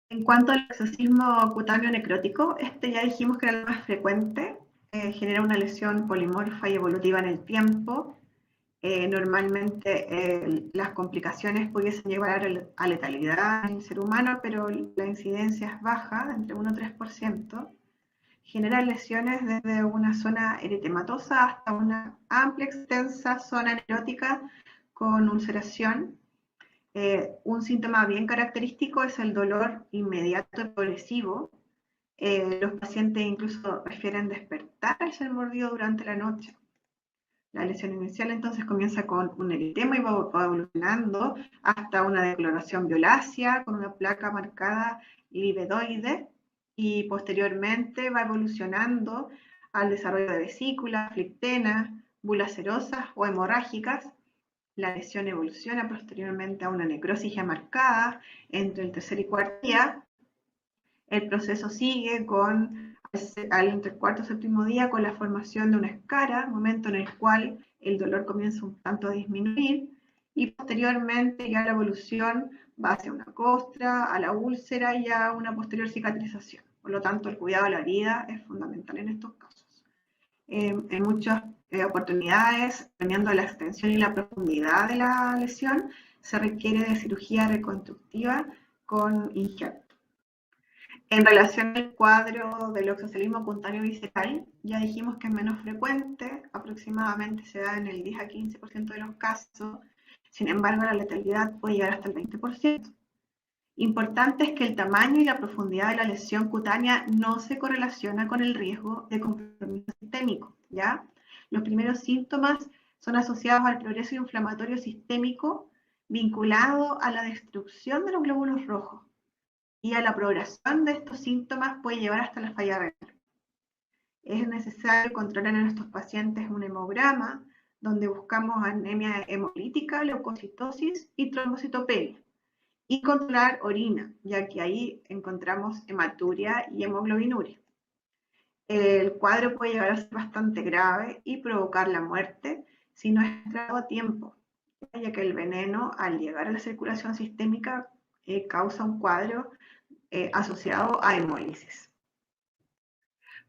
En cuanto al oxocelismo cutáneo necrótico, ya dijimos que era el más frecuente, genera una lesión polimorfa y evolutiva en el tiempo. Normalmente las complicaciones pudiesen llevar a letalidad en el ser humano, pero la incidencia es baja, entre 1 y 3%. Genera lesiones desde una zona eritematosa hasta una amplia, extensa zona necrótica con ulceración. Un síntoma bien característico es el dolor inmediato y progresivo. Los pacientes incluso refieren despertar al ser mordido durante la noche. La lesión inicial entonces comienza con un eritema y va evolucionando hasta una decoloración violácea con una placa marcada livedoide, y posteriormente va evolucionando al desarrollo de vesículas, flictenas, bulas serosas o hemorrágicas. La lesión evoluciona posteriormente a una necrosis ya marcada entre el tercer y cuarto día. El proceso sigue entre el cuarto y séptimo día con la formación de una escara, momento en el cual el dolor comienza un tanto a disminuir, y posteriormente ya la evolución va hacia una costra, a la úlcera y a una posterior cicatrización. Por lo tanto, el cuidado de la herida es fundamental en estos casos. En muchas oportunidades, dependiendo de la extensión y la profundidad de la lesión, se requiere de cirugía reconstructiva con injerto. En relación al cuadro del oxocelismo cutáneo visceral, ya dijimos que es menos frecuente, aproximadamente se da en el 10 a 15% de los casos. Sin embargo, la letalidad puede llegar hasta el 20%. Importante es que el tamaño y la profundidad de la lesión cutánea no se correlaciona con el riesgo de compromiso sistémico, ¿ya? Los primeros síntomas son asociados al progreso inflamatorio sistémico vinculado a la destrucción de los glóbulos rojos, y a la progresión de estos síntomas puede llevar hasta la falla renal. Es necesario controlar en estos pacientes un hemograma, donde buscamos anemia hemolítica, leucocitosis y trombocitopenia, y controlar orina, ya que ahí encontramos hematuria y hemoglobinuria. El cuadro puede llegar a ser bastante grave y provocar la muerte si no es tratado a tiempo, ya que el veneno, al llegar a la circulación sistémica, causa un cuadro asociado a hemólisis.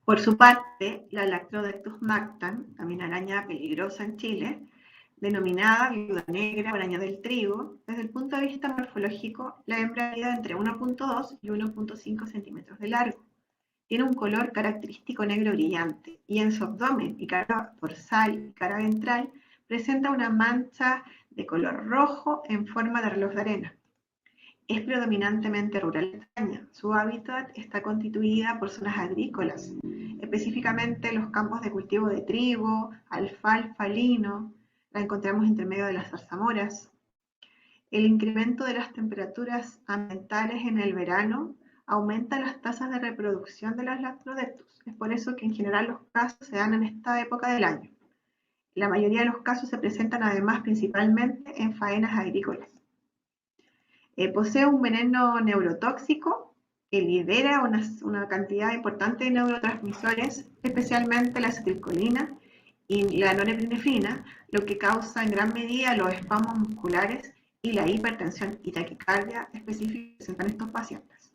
Por su parte, la Lactrodectus mactan, también araña peligrosa en Chile, denominada viuda negra o araña del trigo, desde el punto de vista morfológico, la hembra mide entre 1.2 y 1.5 centímetros de largo. Tiene un color característico negro brillante, y en su abdomen y cara dorsal y cara ventral presenta una mancha de color rojo en forma de reloj de arena. Es predominantemente rural extraña. Su hábitat está constituida por zonas agrícolas, específicamente los campos de cultivo de trigo, alfalfa, lino. La encontramos entre medio de las zarzamoras. El incremento de las temperaturas ambientales en el verano aumenta las tasas de reproducción de las Lactrodectus. Es por eso que en general los casos se dan en esta época del año. La mayoría de los casos se presentan además principalmente en faenas agrícolas. Posee un veneno neurotóxico que libera una cantidad importante de neurotransmisores, especialmente la acetilcolina y la norepinefrina, lo que causa en gran medida los espasmos musculares y la hipertensión y taquicardia específica que presentan estos pacientes.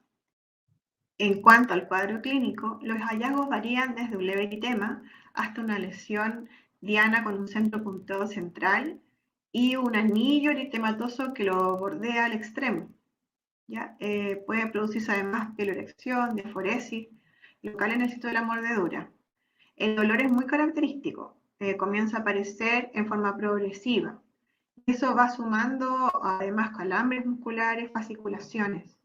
En cuanto al cuadro clínico, los hallazgos varían desde un leve eritema hasta una lesión diana con un centro punteado central y un anillo eritematoso que lo bordea al extremo. ¿Ya? Puede producirse además pielorexia, diaforesis local en el sitio de la mordedura. El dolor es muy característico, comienza a aparecer en forma progresiva. Eso va sumando además calambres musculares, fasciculaciones.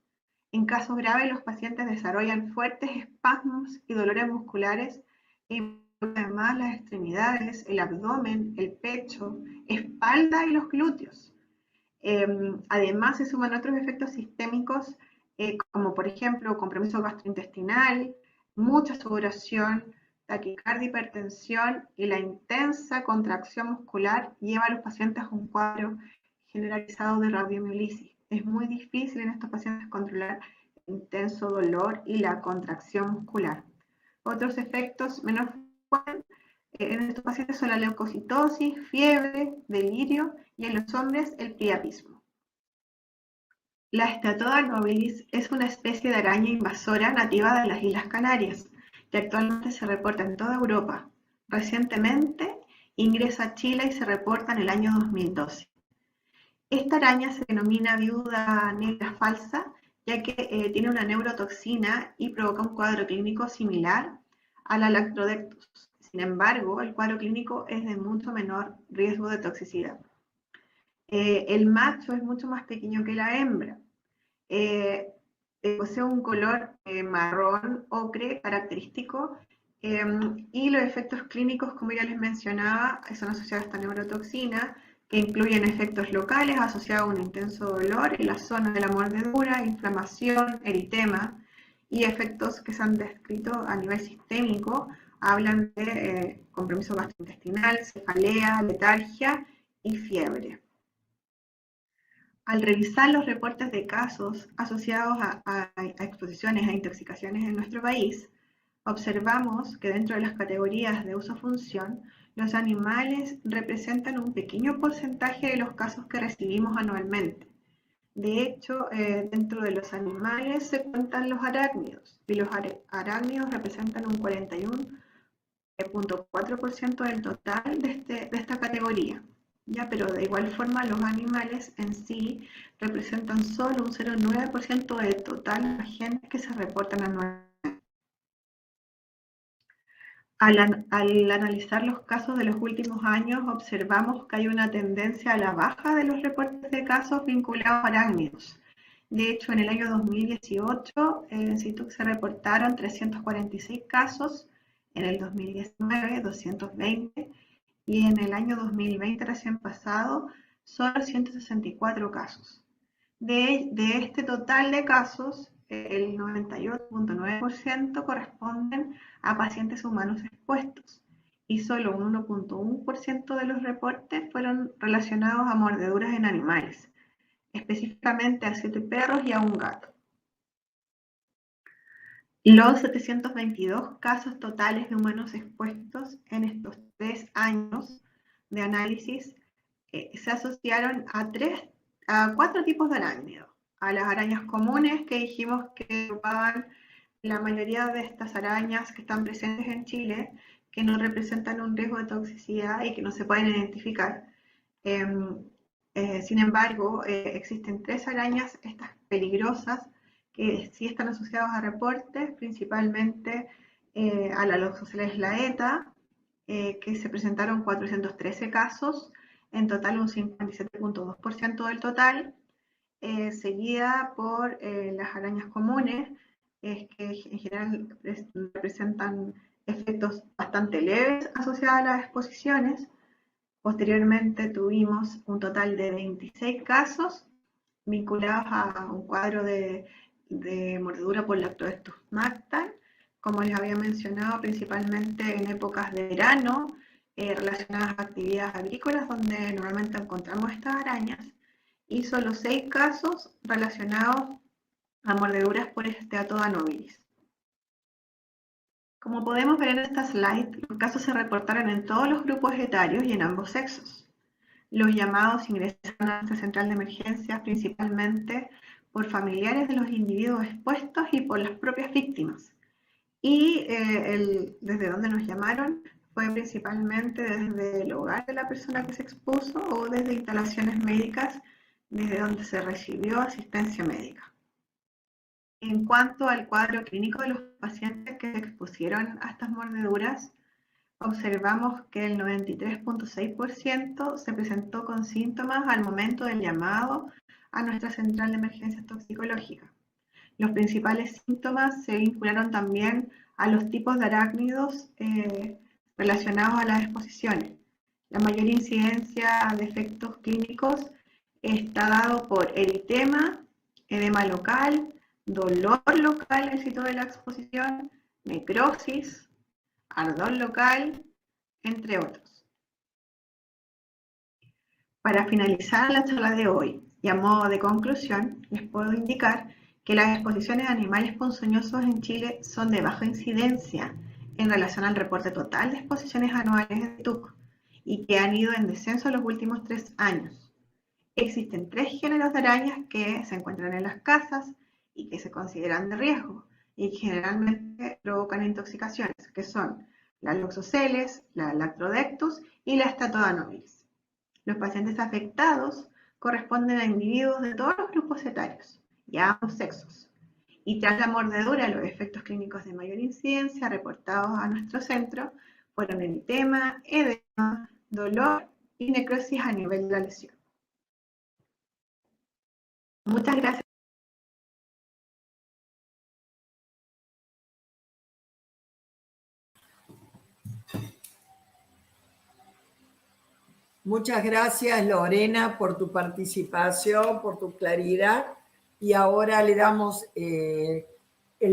En casos graves, los pacientes desarrollan fuertes espasmos y dolores musculares, además las extremidades, el abdomen, el pecho, espalda y los glúteos. Además se suman otros efectos sistémicos, como por ejemplo compromiso gastrointestinal, mucha sudoración, taquicardia, hipertensión y la intensa contracción muscular lleva a los pacientes a un cuadro generalizado de radiomielitis. Es muy difícil en estos pacientes controlar el intenso dolor y la contracción muscular. Otros efectos menos frecuentes en estos pacientes son la leucocitosis, fiebre, delirio y en los hombres el priapismo. La Statoda nobilis es una especie de araña invasora nativa de las Islas Canarias que actualmente se reporta en toda Europa. Recientemente ingresa a Chile y se reporta en el año 2012. Esta araña se denomina viuda negra falsa, ya que tiene una neurotoxina y provoca un cuadro clínico similar a la Lactodectus. Sin embargo, el cuadro clínico es de mucho menor riesgo de toxicidad. El macho es mucho más pequeño que la hembra. Posee un color marrón ocre característico y los efectos clínicos, como ya les mencionaba, son asociados a esta neurotoxina, que incluyen efectos locales asociados a un intenso dolor en la zona de la mordedura, inflamación, eritema, y efectos que se han descrito a nivel sistémico, hablan de compromiso gastrointestinal, cefalea, letargia y fiebre. Al revisar los reportes de casos asociados a exposiciones a intoxicaciones en nuestro país, observamos que dentro de las categorías de uso-función, los animales representan un pequeño porcentaje de los casos que recibimos anualmente. De hecho, dentro de los animales se cuentan los arácnidos, y los arácnidos representan un 41.4% del total de esta categoría. Ya, pero de igual forma los animales en sí representan solo un 0,9% del total de los genes que se reportan anualmente. Al analizar los casos de los últimos años, observamos que hay una tendencia a la baja de los reportes de casos vinculados a arácnidos. De hecho, en el año 2018, en CITUC se reportaron 346 casos, en el 2019, 220, y en el año 2020, recién pasado, solo 164 casos. De este total de casos, el 98.9% corresponden a pacientes humanos expuestos y solo un 1.1% de los reportes fueron relacionados a mordeduras en animales, específicamente a 7 perros y a un gato. Los 722 casos totales de humanos expuestos en estos 3 años de análisis se asociaron a 4 tipos de arácnidos. A las arañas comunes, que dijimos que ocupaban la mayoría de estas arañas que están presentes en Chile, que no representan un riesgo de toxicidad y que no se pueden identificar. Sin embargo, existen 3 arañas, estas peligrosas, que sí están asociadas a reportes, principalmente a la Loxosceles laeta, que se presentaron 413 casos, en total un 57.2% del total, seguida por las arañas comunes, que en general representan efectos bastante leves asociados a las exposiciones. Posteriormente tuvimos un total de 26 casos vinculados a un cuadro de mordedura por Lactodectus mactan, como les había mencionado, principalmente en épocas de verano, relacionadas a actividades agrícolas donde normalmente encontramos estas arañas, y solo 6 casos relacionados a mordeduras por Statoda nobilis. Como podemos ver en esta slide, los casos se reportaron en todos los grupos etarios y en ambos sexos. Los llamados ingresaron a nuestra central de emergencias principalmente por familiares de los individuos expuestos y por las propias víctimas. Y desde donde nos llamaron fue principalmente desde el hogar de la persona que se expuso o desde instalaciones médicas desde donde se recibió asistencia médica. En cuanto al cuadro clínico de los pacientes que se expusieron a estas mordeduras, observamos que el 93.6% se presentó con síntomas al momento del llamado a nuestra central de emergencias toxicológicas. Los principales síntomas se vincularon también a los tipos de arácnidos relacionados a las exposiciones. La mayor incidencia de efectos clínicos está dado por eritema, edema local, dolor local en el sitio de la exposición, necrosis, ardor local, entre otros. Para finalizar la charla de hoy y a modo de conclusión, les puedo indicar que las exposiciones a animales ponzoñosos en Chile son de baja incidencia en relación al reporte total de exposiciones anuales de TUC y que han ido en descenso en los últimos 3 años. Existen 3 géneros de arañas que se encuentran en las casas y que se consideran de riesgo y que generalmente provocan intoxicaciones, que son la Loxoceles, la Lactrodectus y la Statoda nobilis. Los pacientes afectados corresponden a individuos de todos los grupos etarios y a ambos sexos. Y tras la mordedura, los efectos clínicos de mayor incidencia reportados a nuestro centro fueron eritema, edema, dolor y necrosis a nivel de la lesión. Muchas gracias. Muchas gracias, Lorena, por tu participación, por tu claridad. Y ahora le damos el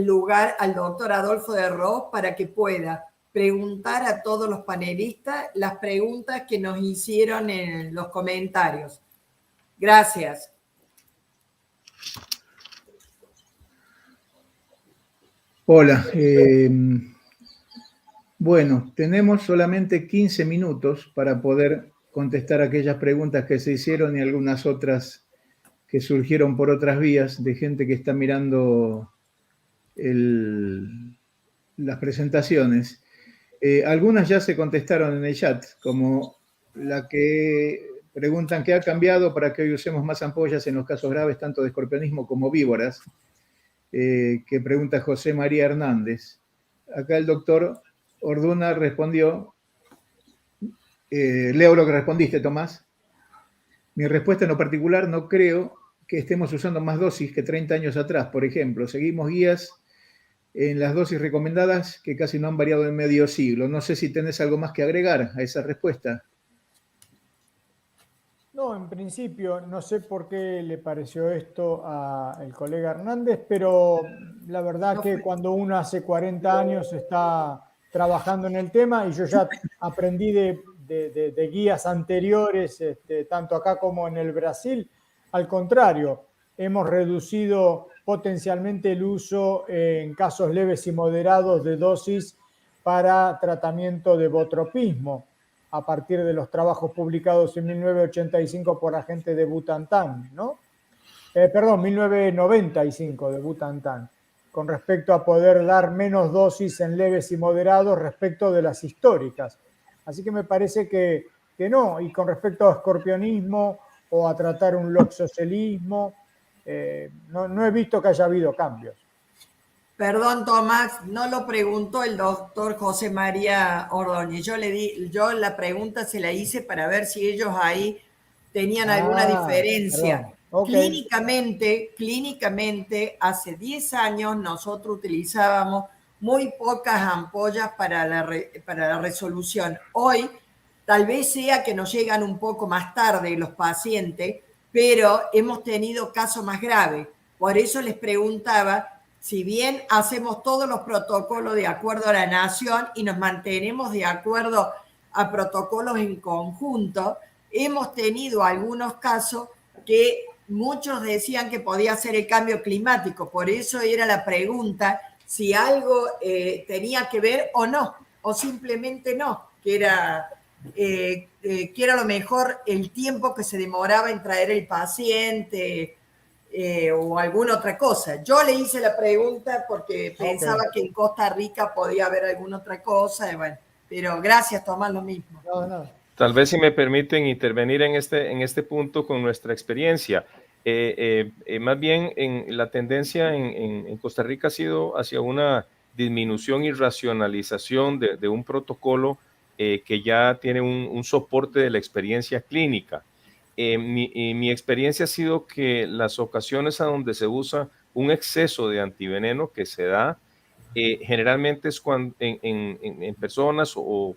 lugar al doctor Adolfo de Ros para que pueda preguntar a todos los panelistas las preguntas que nos hicieron en los comentarios. Gracias. Hola. Bueno, tenemos solamente 15 minutos para poder contestar aquellas preguntas que se hicieron y algunas otras que surgieron por otras vías de gente que está mirando las presentaciones. Algunas ya se contestaron en el chat, como la que preguntan qué ha cambiado para que hoy usemos más ampollas en los casos graves, tanto de escorpionismo como víboras, que pregunta José María Hernández. Acá el doctor Orduna respondió, leo lo que respondiste, Tomás. Mi respuesta en lo particular, no creo que estemos usando más dosis que 30 años atrás, por ejemplo. Seguimos guías en las dosis recomendadas que casi no han variado en medio siglo. No sé si tenés algo más que agregar a esa respuesta. No, en principio, no sé por qué le pareció esto al colega Hernández, pero la verdad que cuando uno hace 40 años está trabajando en el tema, y yo ya aprendí de guías anteriores, tanto acá como en el Brasil, al contrario, hemos reducido potencialmente el uso en casos leves y moderados de dosis para tratamiento de botropismo, a partir de los trabajos publicados en 1985 por la gente de Butantan, ¿no? 1995 de Butantan, con respecto a poder dar menos dosis en leves y moderados respecto de las históricas. Así que me parece que no. Y con respecto a escorpionismo o a tratar un loxocelismo, no he visto que haya habido cambios. Perdón, Tomás, no lo preguntó el doctor José María Ordóñez. Yo la pregunta se la hice para ver si ellos ahí tenían alguna diferencia. Okay. Clínicamente, hace 10 años nosotros utilizábamos muy pocas ampollas para la resolución. Hoy, tal vez sea que nos llegan un poco más tarde los pacientes, pero hemos tenido casos más graves. Por eso les preguntaba, si bien hacemos todos los protocolos de acuerdo a la nación y nos mantenemos de acuerdo a protocolos en conjunto, hemos tenido algunos casos que muchos decían que podía ser el cambio climático. Por eso era la pregunta si algo tenía que ver o no, o simplemente no, que era lo mejor el tiempo que se demoraba en traer el paciente, o alguna otra cosa. Yo le hice la pregunta porque pensaba que en Costa Rica podía haber alguna otra cosa, y bueno, pero gracias, Tomás, lo mismo. No. Tal vez si me permiten intervenir en este punto con nuestra experiencia. Más bien la tendencia en Costa Rica ha sido hacia una disminución y racionalización de un protocolo que ya tiene un soporte de la experiencia clínica. Mi experiencia ha sido que las ocasiones a donde se usa un exceso de antiveneno que se da, generalmente es cuando en personas o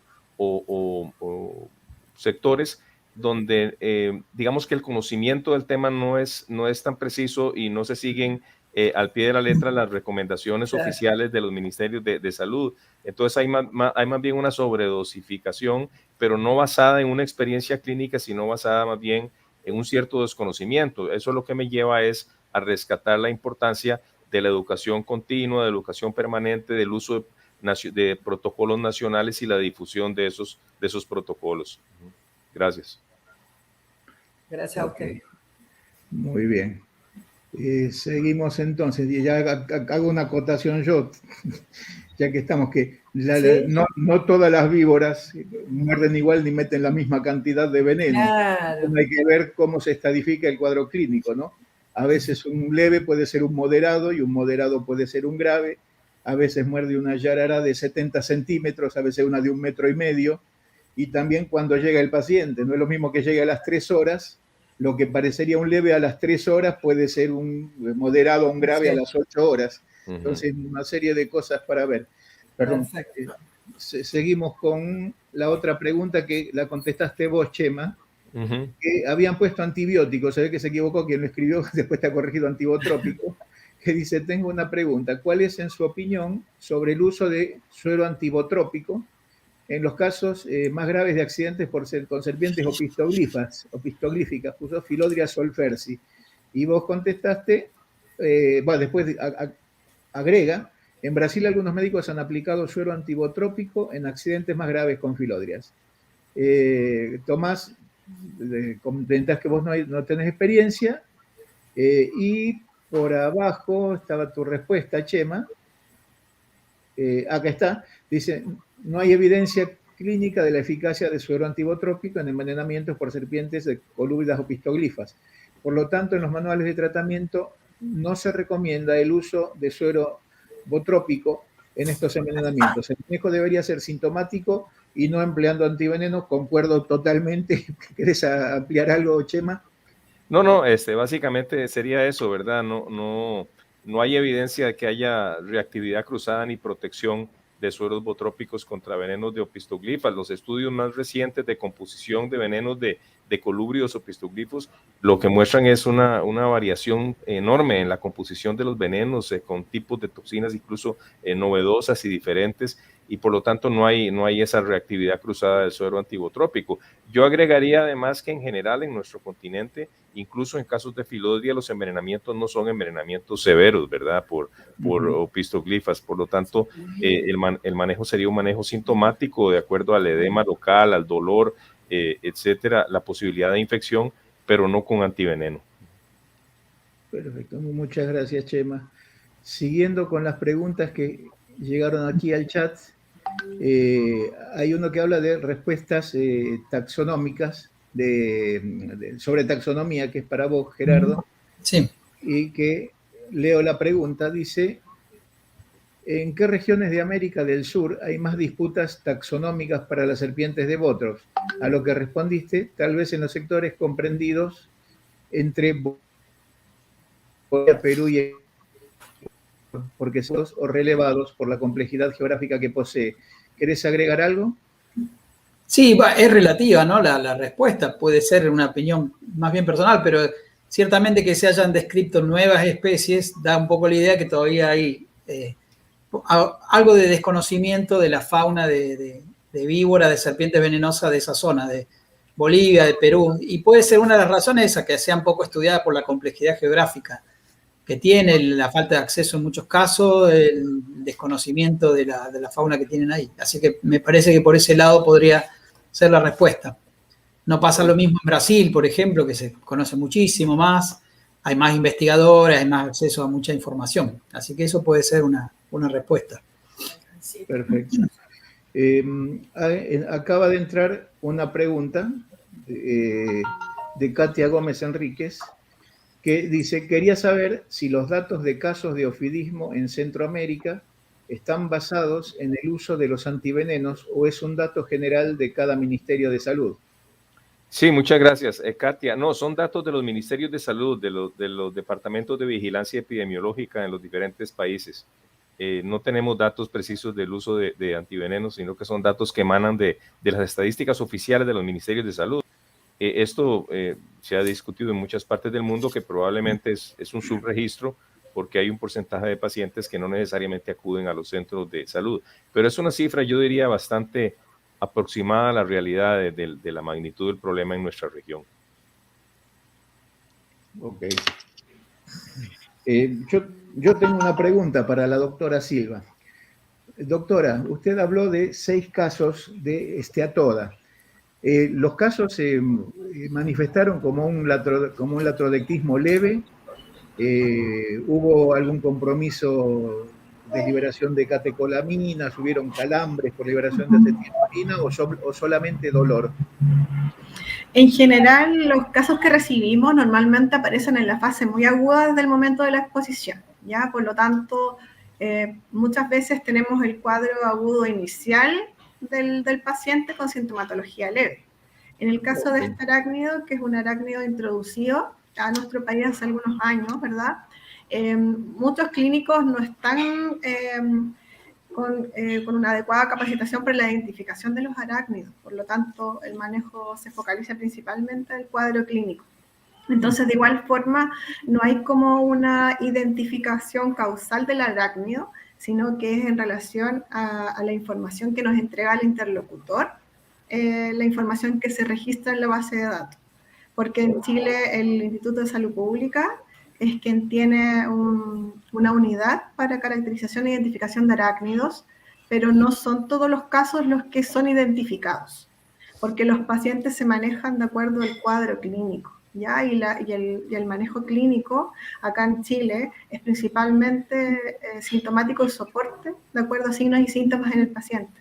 sectores donde digamos que el conocimiento del tema no es tan preciso y no se siguen al pie de la letra las recomendaciones oficiales de los ministerios de salud. Entonces hay más bien una sobredosificación, pero no basada en una experiencia clínica, sino basada más bien en un cierto desconocimiento. Eso es lo que me lleva a rescatar la importancia de la educación continua, de la educación permanente, del uso de protocolos nacionales y la difusión de esos protocolos. Gracias. Gracias a usted. Muy bien. Seguimos entonces, y ya hago una acotación yo, ya que estamos, que no todas las víboras muerden igual ni meten la misma cantidad de veneno. Claro. Hay que ver cómo se estadifica el cuadro clínico, ¿no? A veces un leve puede ser un moderado y un moderado puede ser un grave. A veces muerde una yarará de 70 centímetros, a veces una de 1,5 metros. Y también cuando llega el paciente, no es lo mismo que llegue a las 3 horas, lo que parecería un leve a las 3 horas puede ser un moderado o un grave a las 8 horas. Entonces, una serie de cosas para ver. Perdón. Seguimos con la otra pregunta que la contestaste vos, Chema, que habían puesto antibióticos. Se ve que se equivocó quien lo escribió, después te ha corregido antibotrópico, que dice, tengo una pregunta. ¿Cuál es, en su opinión, sobre el uso de suero antibotrópico en los casos más graves de accidentes con serpientes opistoglíficas, puso Phyllodia solfersi? Y vos contestaste, después agrega, en Brasil algunos médicos han aplicado suero antibotrópico en accidentes más graves con Phyllodia. Tomás, comentas que vos no tenés experiencia, y por abajo estaba tu respuesta, Chema. Acá está, dice, no hay evidencia clínica de la eficacia de suero antibotrópico en envenenamientos por serpientes de colúvidas opistoglifas. Por lo tanto, en los manuales de tratamiento no se recomienda el uso de suero botrópico en estos envenenamientos. El manejo debería ser sintomático y no empleando antivenenos. Concuerdo totalmente. ¿Querés ampliar algo, Chema? No, básicamente sería eso, ¿verdad? No hay evidencia de que haya reactividad cruzada ni protección de sueros botrópicos contra venenos de opistoglifas. Los estudios más recientes de composición de venenos de colúbridos opistoglifos lo que muestran es una variación enorme en la composición de los venenos, con tipos de toxinas incluso novedosas y diferentes, y por lo tanto no hay esa reactividad cruzada del suero antibotrópico. Yo agregaría además que en general en nuestro continente, incluso en casos de Phyllodia, los envenenamientos no son envenenamientos severos, ¿verdad? Por opistoglifas. Por lo tanto, el manejo sería un manejo sintomático de acuerdo al edema local, al dolor, etcétera, la posibilidad de infección, pero no con antiveneno. Perfecto, muchas gracias, Chema. Siguiendo con las preguntas que llegaron aquí al chat, hay uno que habla de respuestas taxonómicas, sobre taxonomía, que es para vos, Gerardo. Sí. Y que leo la pregunta, dice, ¿en qué regiones de América del Sur hay más disputas taxonómicas para las serpientes de Botrops? A lo que respondiste, tal vez en los sectores comprendidos entre Perú y porque son o relevados por la complejidad geográfica que posee. ¿Querés agregar algo? Sí, es relativa, ¿no? La respuesta puede ser una opinión más bien personal, pero ciertamente que se hayan descrito nuevas especies da un poco la idea que todavía hay algo de desconocimiento de la fauna de víbora, de serpientes venenosas de esa zona, de Bolivia, de Perú, y puede ser una de las razones esa, que sean poco estudiadas por la complejidad geográfica que tiene, la falta de acceso en muchos casos, el desconocimiento de la fauna que tienen ahí. Así que me parece que por ese lado podría ser la respuesta. No pasa lo mismo en Brasil, por ejemplo, que se conoce muchísimo más, hay más investigadores, hay más acceso a mucha información. Así que eso puede ser una respuesta. Perfecto. Acaba de entrar una pregunta de Katia Gómez Enríquez, que dice, quería saber si los datos de casos de ofidismo en Centroamérica están basados en el uso de los antivenenos o es un dato general de cada Ministerio de Salud. Sí, muchas gracias, Katia. No, son datos de los ministerios de salud, de los departamentos de vigilancia epidemiológica en los diferentes países. No tenemos datos precisos del uso de antivenenos, sino que son datos que emanan de las estadísticas oficiales de los ministerios de salud. Esto se ha discutido en muchas partes del mundo, que probablemente es un subregistro porque hay un porcentaje de pacientes que no necesariamente acuden a los centros de salud. Pero es una cifra, yo diría, bastante aproximada a la realidad de la magnitud del problema en nuestra región. Ok. Yo tengo una pregunta para la doctora Silva. Doctora, usted habló de 6 casos de esteatoda. Los casos se manifestaron como un latrodectismo leve. ¿Hubo algún compromiso de liberación de catecolaminas? ¿Hubieron calambres por liberación de acetilcolina o solamente dolor? En general, los casos que recibimos normalmente aparecen en la fase muy aguda desde el momento de la exposición, ¿ya? Por lo tanto, muchas veces tenemos el cuadro agudo inicial del paciente con sintomatología leve. En el caso de este arácnido, que es un arácnido introducido a nuestro país hace algunos años, ¿verdad? Muchos clínicos no están con una adecuada capacitación para la identificación de los arácnidos. Por lo tanto, el manejo se focaliza principalmente en el cuadro clínico. Entonces, de igual forma, no hay como una identificación causal del arácnido, sino que es en relación a la información que nos entrega el interlocutor, la información que se registra en la base de datos. Porque en Chile el Instituto de Salud Pública es quien tiene una unidad para caracterización e identificación de arácnidos, pero no son todos los casos los que son identificados, porque los pacientes se manejan de acuerdo al cuadro clínico, ¿ya? Y el manejo clínico acá en Chile es principalmente sintomático y soporte, de acuerdo a signos y síntomas en el paciente.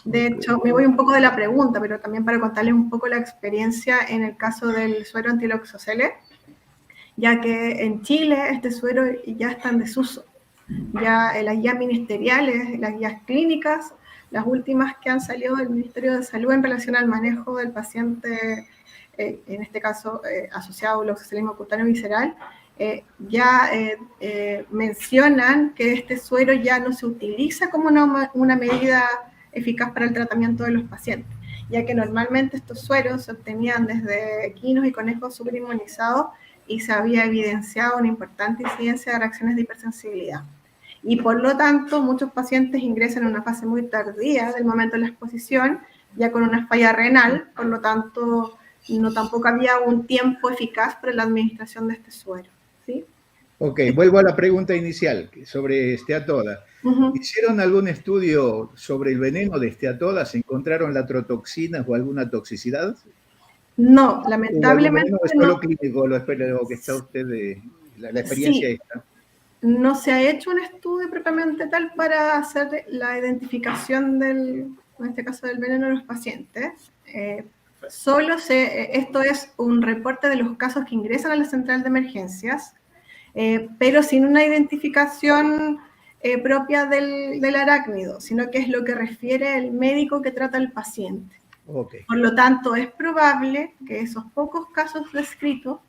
De hecho, me voy un poco de la pregunta, pero también para contarles un poco la experiencia en el caso del suero antiloxosele, ya que en Chile este suero ya está en desuso. Ya las guías ministeriales, las guías clínicas, las últimas que han salido del Ministerio de Salud en relación al manejo del paciente, en este caso asociado al loxoselismo cutáneo visceral, ya mencionan que este suero ya no se utiliza como una medida eficaz para el tratamiento de los pacientes, ya que normalmente estos sueros se obtenían desde equinos y conejos superinmunizados y se había evidenciado una importante incidencia de reacciones de hipersensibilidad. Y por lo tanto, muchos pacientes ingresan en una fase muy tardía del momento de la exposición, ya con una falla renal, por lo tanto, tampoco había un tiempo eficaz para la administración de este suero, ¿sí? Ok, vuelvo a la pregunta inicial sobre esteatoda. ¿Hicieron algún estudio sobre el veneno de esteatoda? ¿Se encontraron latrotoxinas o alguna toxicidad? No, lamentablemente ¿O es solo clínico lo que está usted la experiencia sí, esta? No se ha hecho un estudio propiamente tal para hacer la identificación en este caso del veneno de los pacientes. Esto es un reporte de los casos que ingresan a la central de emergencias, pero sin una identificación propia del arácnido, sino que es lo que refiere el médico que trata al paciente. Okay. Por lo tanto, es probable que esos pocos casos descritos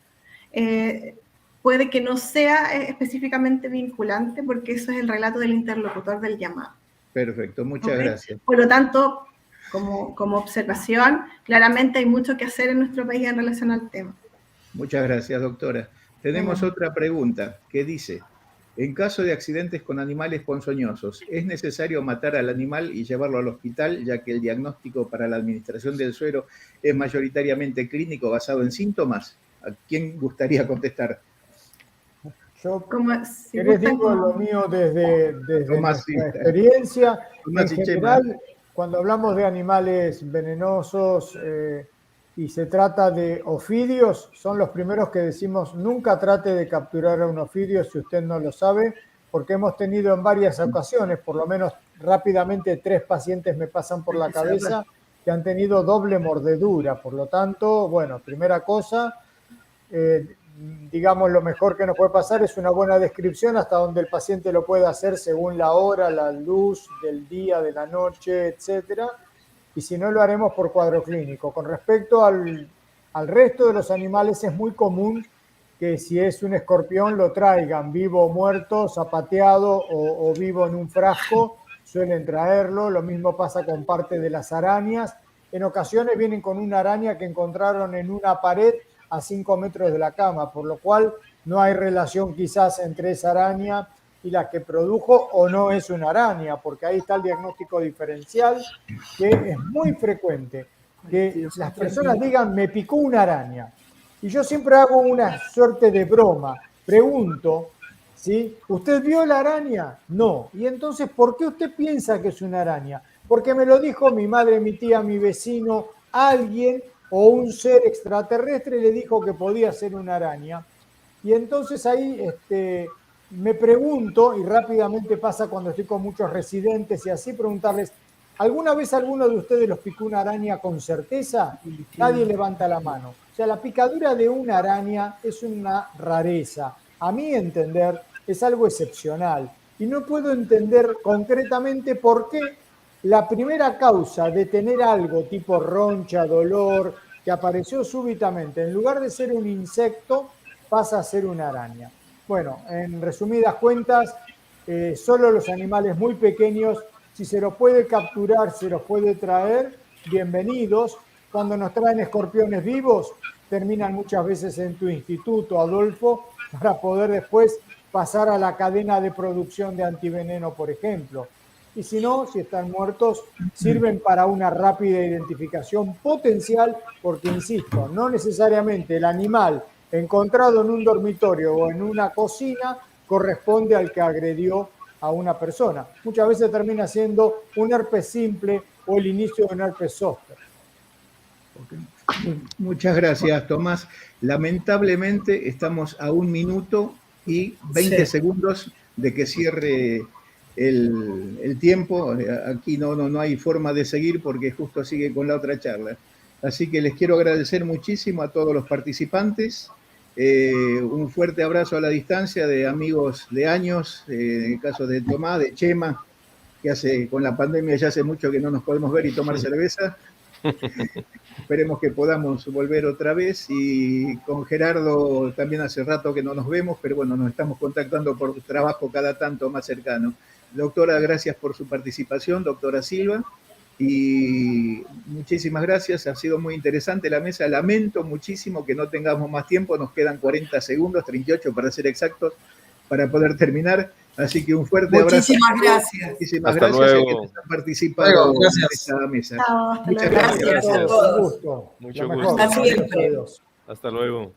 puede que no sea específicamente vinculante, porque eso es el relato del interlocutor del llamado. Perfecto, muchas gracias. Por lo tanto, como observación, claramente hay mucho que hacer en nuestro país en relación al tema. Muchas gracias, doctora. Tenemos otra pregunta que dice: en caso de accidentes con animales ponzoñosos, ¿es necesario matar al animal y llevarlo al hospital, ya que el diagnóstico para la administración del suero es mayoritariamente clínico basado en síntomas? ¿A quién gustaría contestar? Yo les digo lo mío desde nuestra experiencia. En general, cuando hablamos de animales venenosos y se trata de ofidios, son los primeros que decimos nunca trate de capturar a un ofidio si usted no lo sabe, porque hemos tenido en varias ocasiones, por lo menos rápidamente 3 pacientes me pasan por la cabeza que han tenido doble mordedura. Por lo tanto, bueno, primera cosa, digamos, lo mejor que nos puede pasar es una buena descripción hasta donde el paciente lo puede hacer según la hora, la luz del día, de la noche, etcétera. Y si no, lo haremos por cuadro clínico. Con respecto al resto de los animales, es muy común que si es un escorpión lo traigan vivo o muerto, zapateado o vivo en un frasco, suelen traerlo. Lo mismo pasa con parte de las arañas. En ocasiones vienen con una araña que encontraron en una pared a 5 metros de la cama, por lo cual no hay relación quizás entre esa araña y la que produjo o no es una araña, porque ahí está el diagnóstico diferencial, que es muy frecuente, que las personas digan, me picó una araña. Y yo siempre hago una suerte de broma, pregunto, ¿sí? ¿Usted vio la araña? No. ¿Y entonces por qué usted piensa que es una araña? Porque me lo dijo mi madre, mi tía, mi vecino, alguien o un ser extraterrestre le dijo que podía ser una araña. Y entonces ahí me pregunto, y rápidamente pasa cuando estoy con muchos residentes y así, preguntarles, ¿alguna vez alguno de ustedes los picó una araña con certeza? Nadie levanta la mano. O sea, la picadura de una araña es una rareza. A mi entender, es algo excepcional. Y no puedo entender concretamente por qué la primera causa de tener algo tipo roncha, dolor, que apareció súbitamente, en lugar de ser un insecto, pasa a ser una araña. Bueno, en resumidas cuentas, solo los animales muy pequeños, si se los puede capturar, se los puede traer, bienvenidos. Cuando nos traen escorpiones vivos, terminan muchas veces en tu instituto, Adolfo, para poder después pasar a la cadena de producción de antiveneno, por ejemplo. Y si no, si están muertos, sirven para una rápida identificación potencial, porque, insisto, no necesariamente el animal encontrado en un dormitorio o en una cocina corresponde al que agredió a una persona. Muchas veces termina siendo un herpes simple o el inicio de un herpes zóster. Muchas gracias, Tomás. Lamentablemente estamos a 1 minuto y 20 segundos de que cierre el tiempo. Aquí no hay forma de seguir porque justo sigue con la otra charla. Así que les quiero agradecer muchísimo a todos los participantes. Un fuerte abrazo a la distancia de amigos de años, en el caso de Tomás, de Chema, que con la pandemia ya hace mucho que no nos podemos ver y tomar cerveza. Esperemos que podamos volver otra vez, y con Gerardo también hace rato que no nos vemos, pero bueno, nos estamos contactando por trabajo cada tanto más cercano. Doctora, gracias por su participación, doctora Silva, y muchísimas gracias, ha sido muy interesante la mesa. Lamento muchísimo que no tengamos más tiempo, nos quedan 40 segundos, 38 para ser exactos, para poder terminar. Así que un fuerte abrazo. Muchísimas gracias. Muchísimas Hasta gracias luego. a quienes han participado en esta mesa. Chao, hasta Muchas luego. gracias. Gracias a Un todos. gusto. Mucho Lo gusto. mejor. Hasta siempre. Adiós. Hasta luego.